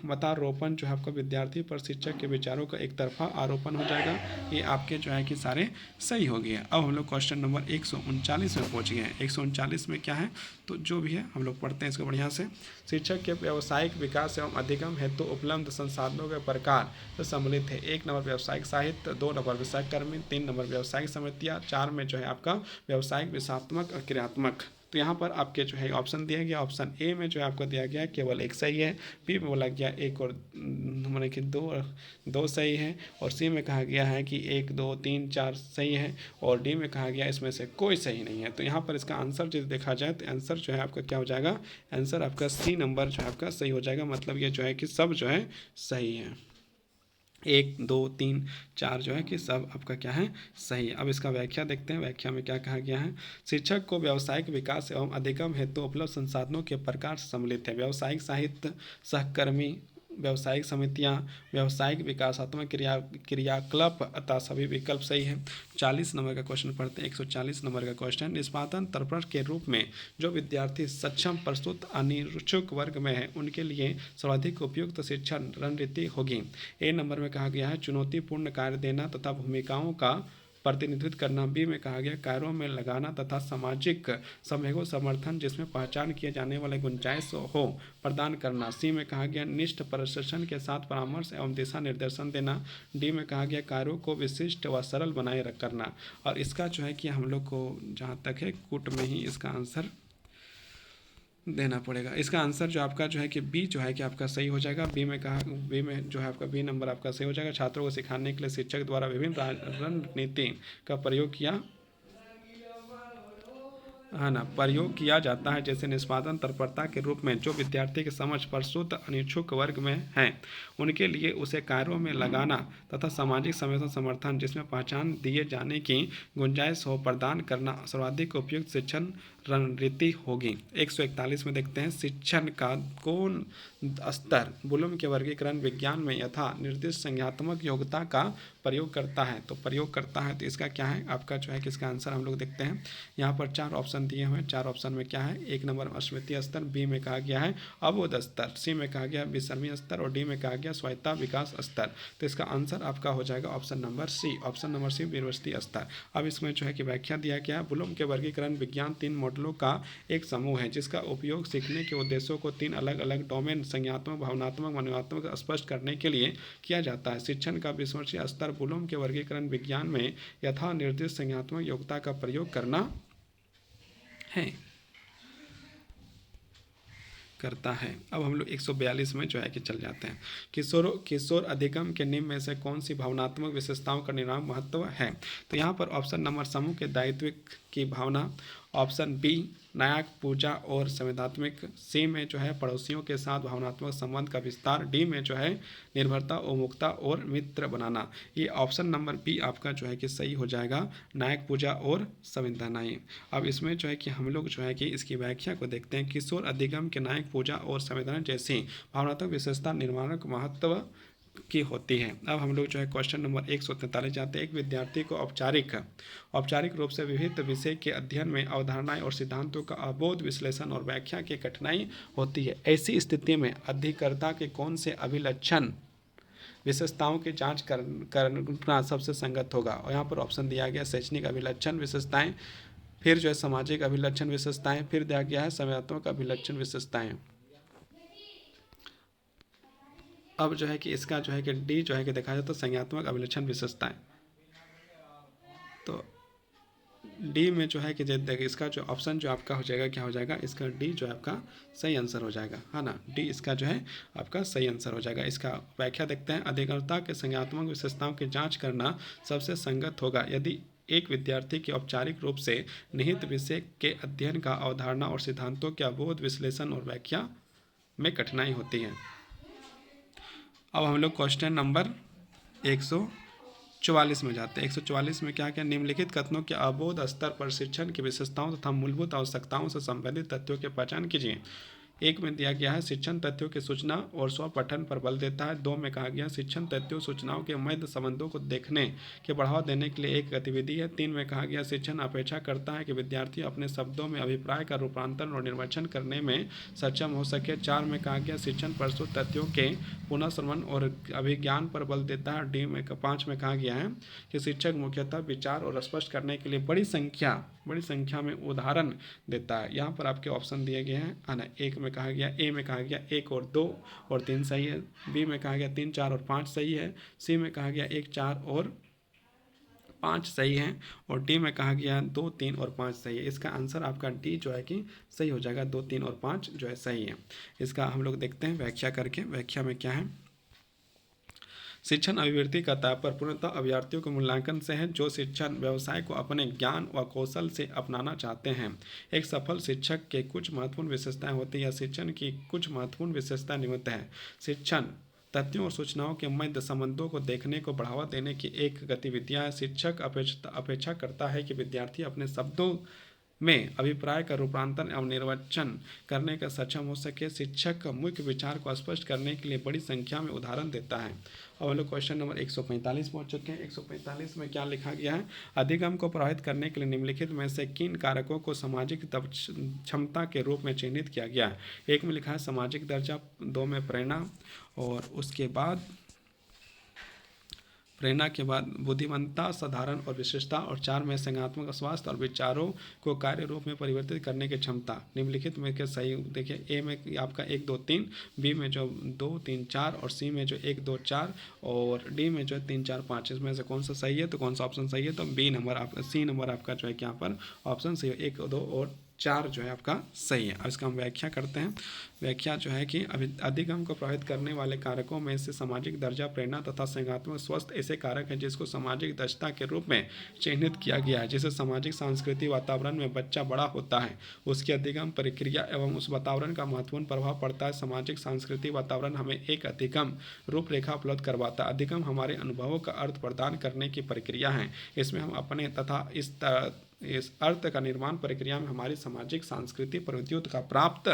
मतारोपण जो है आपका विद्यार्थी पर शिक्षक के विचारों का एक तरफा आरोपण हो जाएगा। ये आपके जो है कि सारे सही हो गए। अब हम लोग क्वेश्चन नंबर 139 में पहुंच गए हैं। 139 में क्या है, तो जो भी है हम लोग पढ़ते हैं इसको बढ़िया से। शिक्षक के व्यावसायिक विकास एवं अधिगम हेतु उपलब्ध संसाधनों के प्रकार तो सम्मिलित है। 1 नंबर व्यावसायिक साहित्य, 2 नंबर व्यवसायिक कर्मी, 3 नंबर व्यावसायिक समितियाँ, 4 में जो है आपका व्यावसायिक विषयात्मक और क्रियात्मक। तो यहाँ पर आपके जो है ऑप्शन दिया गया, ऑप्शन ए में जो है आपको दिया गया है केवल एक सही है, बी में बोला गया एक और माने कि दो सही है, और सी में कहा गया है कि 1 2 3 4 सही है, और डी में कहा गया इसमें से कोई सही नहीं है। तो यहाँ पर इसका आंसर यदि देखा जाए तो आंसर जो है आपका क्या हो जाएगा, आंसर आपका सी नंबर जो है आपका सही हो जाएगा। मतलब ये जो है कि सब जो है सही है, 1 2 3 4 जो है कि सब आपका क्या है, सही है। अब इसका व्याख्या देखते हैं। व्याख्या में क्या कहा गया है, शिक्षक को व्यावसायिक विकास एवं अधिगम हेतु उपलब्ध संसाधनों के प्रकार से सम्मिलित है। व्यावसायिक साहित्य, सहकर्मी, व्यावसायिक समितियां, व्यावसायिक विकासात्मक क्रियाकलाप अतः सभी विकल्प सही है। 40 नंबर का क्वेश्चन पढ़ते हैं। 140 नंबर का क्वेश्चन, निष्पादन तर्पण के रूप में जो विद्यार्थी सक्षम प्रस्तुत अनिरुचक वर्ग में है उनके लिए सर्वाधिक उपयुक्त शिक्षण रणनीति होगी। ए नंबर में कहा गया है चुनौतीपूर्ण कार्य देना तथा भूमिकाओं का प्रतिनिधित्व करना। बी में कहा गया कार्यों में लगाना तथा सामाजिक समूहों समर्थन जिसमें पहचान किए जाने वाले गुंजाइश हो प्रदान करना। सी में कहा गया निष्ठ प्रशिक्षण के साथ परामर्श एवं दिशा निर्देशन देना। डी में कहा गया कार्यों को विशिष्ट व सरल बनाए रख करना। और इसका जो है कि हम लोग को जहाँ तक है कूट में ही इसका आंसर देना पड़ेगा। इसका आंसर जो आपका जो है कि बी जो है कि आपका सही हो जाएगा। बी में जो है आपका बी नंबर आपका सही हो जाएगा। छात्रों को सिखाने के लिए शिक्षक द्वारा विभिन्न रणनीति का प्रयोग किया है ना, प्रयोग किया जाता है। जैसे निष्पादन तत्परता के रूप में जो विद्यार्थी की समझ प्रस्तुत अनिच्छुक वर्ग में है उनके लिए उसे कार्यों में लगाना तथा सामाजिक समर्थन समर्थन जिसमें पहचान दिए जाने की गुंजाइश हो प्रदान करना सर्वाधिक उपयुक्त शिक्षण रणनीति होगी। 141 में देखते हैं शिक्षण का कौन स्तर ब्लूम के वर्गीकरण विज्ञान में यथा निर्दिष्ट संज्ञात्मक योग्यता का प्रयोग करता है। तो प्रयोग करता है तो इसका क्या है आपका जो है कि इसका आंसर हम लोग देखते हैं। यहाँ पर 4 ऑप्शन दिए हुए हैं। 4 ऑप्शन में क्या है, 1 नंबर स्मृति स्तर, बी में कहा गया है अबोध स्तर, सी में कहा गया विस्मृति स्तर और डी में कहा गया स्वायत्ता विकास स्तर। तो इसका आंसर आपका हो जाएगा option number C. Option number C university स्तर। अब इसमें जो है कि व्याख्या दिया गया है ब्लूम के वर्गीकरण विज्ञान 3 मॉडलों का एक समूह है जिसका उपयोग सीखने के उद्देश्यों को 3 अलग अलग डोमेन संज्ञात्मक, भावनात्मक, मनोवात्मक स्पष्ट करने के लिए किया जाता है। शिक्षण का विस्मृति स्तर ब्लूम के वर्गीकरण विज्ञान में यथा निर्दिष्ट संज्ञात्मक योग्यता का प्रयोग करता है। अब हम लोग 142 में जो है कि चल जाते हैं। किशोर अधिगम के निम्न में से कौन सी भावनात्मक विशेषताओं का निर्णायक महत्व है। तो यहाँ पर ऑप्शन नंबर समूह के दायित्व की भावना, ऑप्शन बी न्याय, पूजा और संवेदनात्मक, सी में जो है पड़ोसियों के साथ भावनात्मक संबंध का विस्तार, डी में जो है निर्भरता, उन्मुखता और मित्र बनाना। ये ऑप्शन नंबर बी आपका जो है कि सही हो जाएगा, न्यायिक, पूजा और संवेदनाएं। अब इसमें जो है कि हम लोग जो है कि इसकी व्याख्या को देखते हैं। किशोर अधिगम के न्यायिक, पूजा और संवेदना जैसी भावनात्मक विशेषता निर्माणक महत्व की होती है। अब हम लोग जो है क्वेश्चन नंबर 143 जाते हैं। एक विद्यार्थी को औपचारिक रूप से विभिन्न विषय के अध्ययन में अवधारणाएं और सिद्धांतों का अबोध विश्लेषण और व्याख्या की कठिनाई होती है। ऐसी स्थिति में अधिकर्ता के कौन से अभिलक्षण विशेषताओं की जांच करना सबसे संगत होगा। और यहाँ पर ऑप्शन दिया गया शैक्षणिक अभिलक्षण विशेषताएं, फिर जो है सामाजिक अभिलक्षण विशेषताएं, फिर दिया गया है संवेदनात्मक अभिलक्षण विशेषताएं। अब जो है कि इसका जो है कि डी जो है कि देखा जाए तो संज्ञात्मक अभिलक्षण विशेषताएं। तो डी में जो है कि देखिए इसका जो ऑप्शन जो आपका हो जाएगा क्या हो जाएगा, इसका डी जो है आपका सही आंसर हो जाएगा, है ना। डी इसका जो है आपका सही आंसर हो जाएगा। इसका व्याख्या देखते हैं। अधिकर्ता के संज्ञात्मक विशेषताओं की जांच करना सबसे संगत होगा यदि एक विद्यार्थी के औपचारिक रूप से निहित विषय के अध्ययन का अवधारणा और सिद्धांतों के अबोध विश्लेषण और व्याख्या में कठिनाई होती है। अब हम लोग क्वेश्चन नंबर 144 में जाते हैं। 144 में क्या निम्नलिखित कथनों के अबोध स्तर पर शिक्षण की विशेषताओं तथा मूलभूत आवश्यकताओं से संबंधित तथ्यों की पहचान कीजिए। एक में दिया गया है शिक्षण तथ्यों की सूचना और स्व पठन पर बल देता है। 2 में कहा गया शिक्षण तथ्यों सूचनाओं के मध्य संबंधों को देखने के बढ़ावा देने के लिए एक गतिविधि है। 3 में कहा गया शिक्षण अपेक्षा करता है कि विद्यार्थी अपने शब्दों में अभिप्राय का रूपांतरण और निर्वचन करने में सक्षम हो सके। 4 में कहा गया शिक्षण प्रस्तुत तथ्यों के पुनः श्रवण और अभिज्ञान पर बल देता है। 5 में कहा गया है कि शिक्षक मुख्यतः विचार और स्पष्ट करने के लिए बड़ी संख्या में उदाहरण देता है। यहाँ पर आपके ऑप्शन दिए गए हैं है ना। ए में कहा गया 1 और 2 और 3 सही है। बी में कहा गया 3, 4 और 5 सही है। सी में कहा गया 1, 4 और 5 सही है। और डी में कहा गया 2, 3 और 5 सही है। इसका आंसर आपका डी जो है कि सही हो जाएगा। 2, 3 और 5 जो है सही है। इसका हम लोग देखते हैं व्याख्या करके। व्याख्या में क्या है, शिक्षण अभिवृद्धि का तात्पर्य पूर्णतः अभ्यर्थियों के मूल्यांकन से है जो शिक्षण व्यवसाय को अपने ज्ञान व कौशल से अपनाना चाहते हैं। एक सफल शिक्षक के कुछ महत्वपूर्ण विशेषताएं होती है। शिक्षण की कुछ महत्वपूर्ण विशेषताएं निम्नलिखित हैं। शिक्षण तथ्यों और सूचनाओं के मध्य संबंधों को देखने को बढ़ावा देने की एक गतिविधियां है। शिक्षक अपेक्षा करता है कि विद्यार्थी अपने शब्दों में अभिप्राय का रूपांतरण एवं निर्वचन करने का सक्षम हो सके। शिक्षक मुख्य विचार को स्पष्ट करने के लिए बड़ी संख्या में उदाहरण देता है। और हम लोग क्वेश्चन नंबर 145 पहुंच चुके हैं। 145 में क्या लिखा गया है, अधिगम को प्रभावित करने के लिए निम्नलिखित में से किन कारकों को सामाजिक क्षमता के रूप में चिन्हित किया गया है। 1 में लिखा है सामाजिक दर्जा, 2 में प्रेरणा, और उसके बाद प्रेरणा के बाद बुद्धिमत्ता, साधारण और विशिष्टता, और 4 में संज्ञानात्मक स्वास्थ्य और विचारों को कार्य रूप में परिवर्तित करने की क्षमता। निम्नलिखित में के सही देखिए, ए में आपका 1, 2, 3, बी में जो 2, 3, 4 और सी में जो 1, 2, 4 और डी में जो 3, 4, 5। इसमें से कौन सा सही है, तो कौन सा ऑप्शन सही है, तो सी नंबर आपका जो है यहाँ पर ऑप्शन सही है। 1, 2 और 4 जो है आपका सही है। अब इसका हम व्याख्या करते हैं। व्याख्या जो है कि अधिगम को प्रभावित करने वाले कारकों में से सामाजिक दर्जा, प्रेरणा तथा संज्ञानात्मक स्वास्थ्य ऐसे कारक हैं जिसको सामाजिक दक्षता के रूप में चिन्हित किया गया है। जैसे सामाजिक सांस्कृतिक वातावरण में बच्चा बड़ा होता है, उसकी अधिगम प्रक्रिया एवं उस वातावरण का महत्वपूर्ण प्रभाव पड़ता है। सामाजिक सांस्कृतिक वातावरण हमें एक अधिगम रूपरेखा उपलब्ध करवाता है। अधिगम हमारे अनुभवों का अर्थ प्रदान करने की प्रक्रिया है। इसमें हम अपने तथा इस अर्थ का निर्माण प्रक्रिया में हमारी सामाजिक सांस्कृतिक प्रवृत्तियों का प्राप्त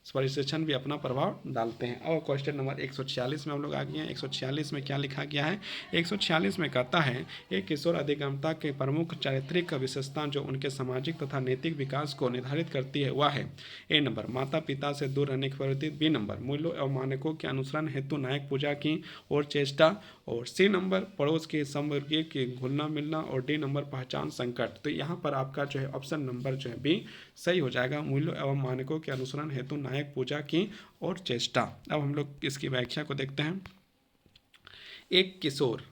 परिशिक्षण भी अपना प्रभाव डालते हैं। और क्वेश्चन नंबर 146 में हम लोग आ गए हैं। 146 में क्या लिखा गया है, 146 में कहता है एक किशोर अधिगमता के प्रमुख चारित्रिक विशेषता जो उनके सामाजिक तथा नैतिक विकास को निर्धारित करती है वह है। ए नंबर माता पिता से दूर रहने की प्रवृत्ति, बी नंबर मूल्यों एवं मानकों के अनुसरण हेतु नायक पूजा की और चेष्टा, और सी नंबर पड़ोस के समवर्गीय के घुलना मिलना, और डी नंबर पहचान संकट। तो यहाँ पर आपका जो है ऑप्शन नंबर जो है बी सही हो जाएगा, मूल्यों एवं मानकों के अनुसरण हेतु नायक पूजा की और चेष्टा। अब हम लोग इसकी व्याख्या को देखते हैं। एक किशोर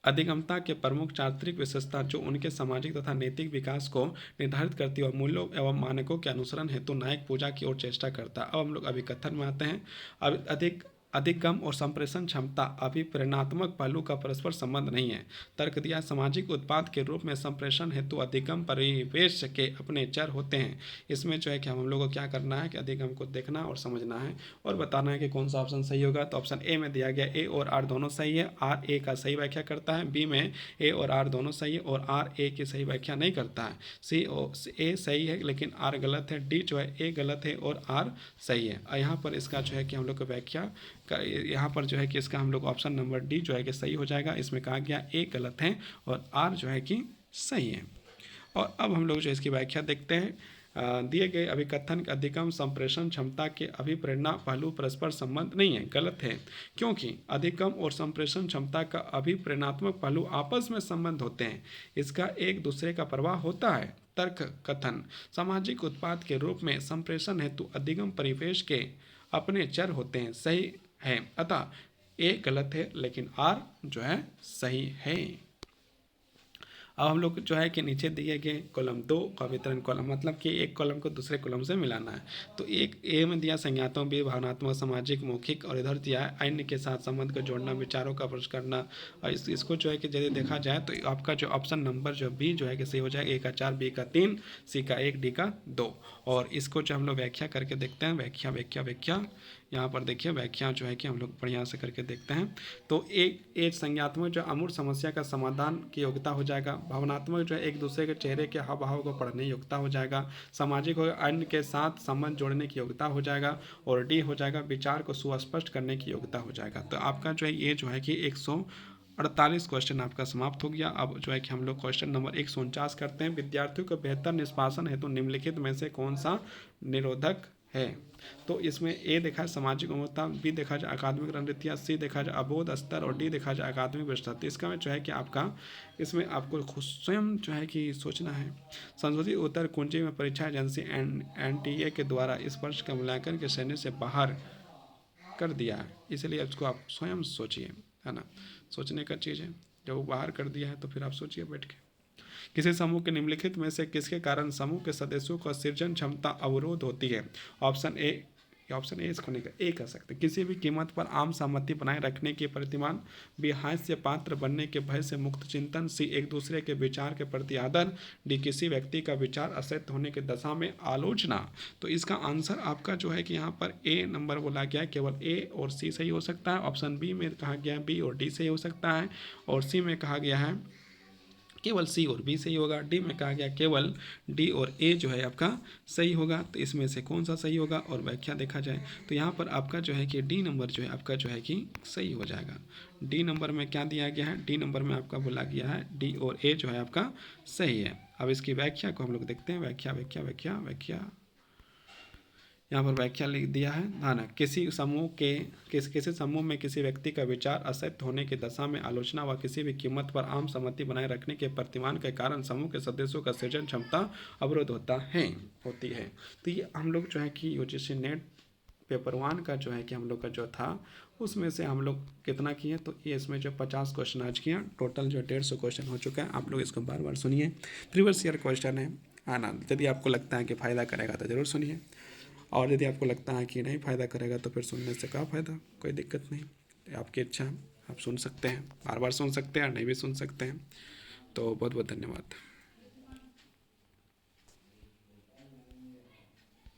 अधिगमता के प्रमुख चारित्रिक विशेषता जो उनके सामाजिक तथा नैतिक विकास को निर्धारित करती है और मूल्यों एवं मानकों के अनुसरण हेतु नायक पूजा की ओर चेष्टा करता है। अब हम लोग अभिकथन में आते हैं। अधिगम और संप्रेषण क्षमता अभिप्रेरणात्मक पहलू का परस्पर संबंध नहीं है। तर्क दिया, सामाजिक उत्पाद के रूप में संप्रेषण हेतु अधिगम परिवेश के अपने चर होते हैं। इसमें जो है कि हम लोगों को क्या करना है कि अधिगम को देखना और समझना है और बताना है कि कौन सा ऑप्शन सही होगा। तो ऑप्शन ए में दिया गया ए और आर दोनों सही है। आर ए का सही व्याख्या करता है। बी में ए और आर दोनों सही है और आर ए की सही व्याख्या नहीं करता है। सी ए सही है लेकिन आर गलत है। डी जो है ए गलत है और आर सही है। और यहाँ पर इसका जो है कि हम लोग को व्याख्या यहाँ पर जो है कि इसका हम लोग ऑप्शन नंबर डी जो है कि सही हो जाएगा। इसमें कहा गया ए गलत है और आर जो है कि सही है। और अब हम लोग जो इसकी व्याख्या देखते हैं। दिए गए अभिकथन अधिगम संप्रेषण क्षमता के अभिप्रेरणा पहलू परस्पर संबंध नहीं है, गलत है, क्योंकि अधिगम और संप्रेषण क्षमता का अभिप्रेरणात्मक पहलू आपस में संबंध होते हैं। इसका एक दूसरे का प्रभाव होता है। तर्क कथन सामाजिक उत्पाद के रूप में संप्रेषण हेतु अधिगम परिवेश के अपने चर होते हैं, सही है। अतः ए गलत है लेकिन आर जो है सही है। अब हम लोग जो है कि नीचे दिए गए कॉलम 2 का वितरण कॉलम, मतलब कि एक कॉलम को दूसरे कॉलम से मिलाना है। तो एक ए में दिया संज्ञातों, बी भावनात्मक, सामाजिक, मौखिक, और इधर दिया है अन्य के साथ संबंध को जोड़ना, विचारों का प्रश्न करना। और इसको जो है कि यदि देखा जाए तो आपका जो ऑप्शन नंबर जो बी जो है कि सही हो जाएगा। ए का 4, बी का 3, सी का 1, डी का 2। और इसको जो हम लोग व्याख्या करके देखते हैं। व्याख्या यहाँ पर देखिए व्याख्या जो है कि हम लोग बढ़िया से करके देखते हैं। तो एक संज्ञात्मक जो अमूर्त समस्या का समाधान की योग्यता हो जाएगा। भावनात्मक जो है एक दूसरे के चेहरे के हाव भाव को पढ़ने की योग्यता हो जाएगा। सामाजिक हो अन्य के साथ संबंध जोड़ने की योग्यता हो जाएगा। और डी हो जाएगा विचार को सुस्पष्ट करने की योग्यता हो जाएगा। तो आपका जो है ये जो है कि 148 क्वेश्चन आपका समाप्त हो गया। अब जो है कि हम लोग क्वेश्चन नंबर 149 करते हैं। विद्यार्थियों को बेहतर निष्पादन हेतु निम्नलिखित में से कौन सा निरोधक है? तो इसमें ए देखा है सामाजिक गुणवत्ता, बी देखा जाए अकादमिक रणनीतियाँ, सी देखा जाए अबोध स्तर और डी देखा जाए अकादमिक विषयता। तो इसका जो है कि आपका इसमें आपको खुद स्वयं जो है कि सोचना है। संशोधित उत्तर कुंजी में परीक्षा एजेंसी NTA के द्वारा इस वर्ष का मूल्यांकन के श्रेणी से बाहर कर दिया है, इसलिए इसको आप स्वयं सोचिए, है ना। सोचने का चीज़ है। जब वो बाहर कर दिया है तो फिर आप सोचिए बैठ के। किसी समूह के निम्नलिखित में से किसके कारण समूह के सदस्यों का सृजन क्षमता अवरोध होती है? ऑप्शन ए इसको नहीं ए कर सकते, किसी भी कीमत पर आम सहमति बनाए रखने के प्रतिमान, बी हास्य पात्र बनने के भय से मुक्त चिंतन, सी एक दूसरे के विचार के प्रति आदर, डी किसी व्यक्ति का विचार असत्य होने की दशा में आलोचना। तो इसका आंसर आपका जो है कि यहाँ पर ए नंबर बोला गया है, केवल ए और सी सही हो सकता है। ऑप्शन बी में कहा गया है बी और डी सही हो सकता है, और सी में कहा गया है केवल सी और बी सही होगा। डी में कहा गया केवल डी और ए जो है आपका सही होगा। तो इसमें से कौन सा सही होगा और व्याख्या देखा जाए तो यहाँ पर आपका जो है कि डी नंबर जो है आपका जो है कि सही हो जाएगा। डी नंबर में क्या दिया गया है? डी नंबर में आपका बोला गया है डी और ए जो है आपका सही है। अब इसकी व्याख्या को हम लोग देखते हैं। व्याख्या यहाँ पर व्याख्या लिख दिया है। हाँ ना, किसी समूह में किसी व्यक्ति का विचार असत्य होने की दशा में आलोचना व किसी भी कीमत पर आम सहमति बनाए रखने के प्रतिमान के कारण समूह के सदस्यों का सृजन क्षमता अवरोध होती है। तो ये हम लोग जो है कि यूजीसी नेट पेपर 1 का जो है कि हम लोग का जो था उसमें से हम लोग कितना किए, तो ये इसमें जो 50 क्वेश्चन आज किया, टोटल जो 150 क्वेश्चन हो चुका है। आप लोग इसको बार बार सुनिए, प्रीवियस ईयर क्वेश्चन है। ना यदि आपको लगता है कि फ़ायदा करेगा तो ज़रूर सुनिए, और यदि आपको लगता है कि नहीं फ़ायदा करेगा तो फिर सुनने से क्या फ़ायदा, कोई दिक्कत नहीं। आपकी इच्छा, आप सुन सकते हैं, बार बार सुन सकते हैं और नहीं भी सुन सकते हैं। तो बहुत बहुत धन्यवाद।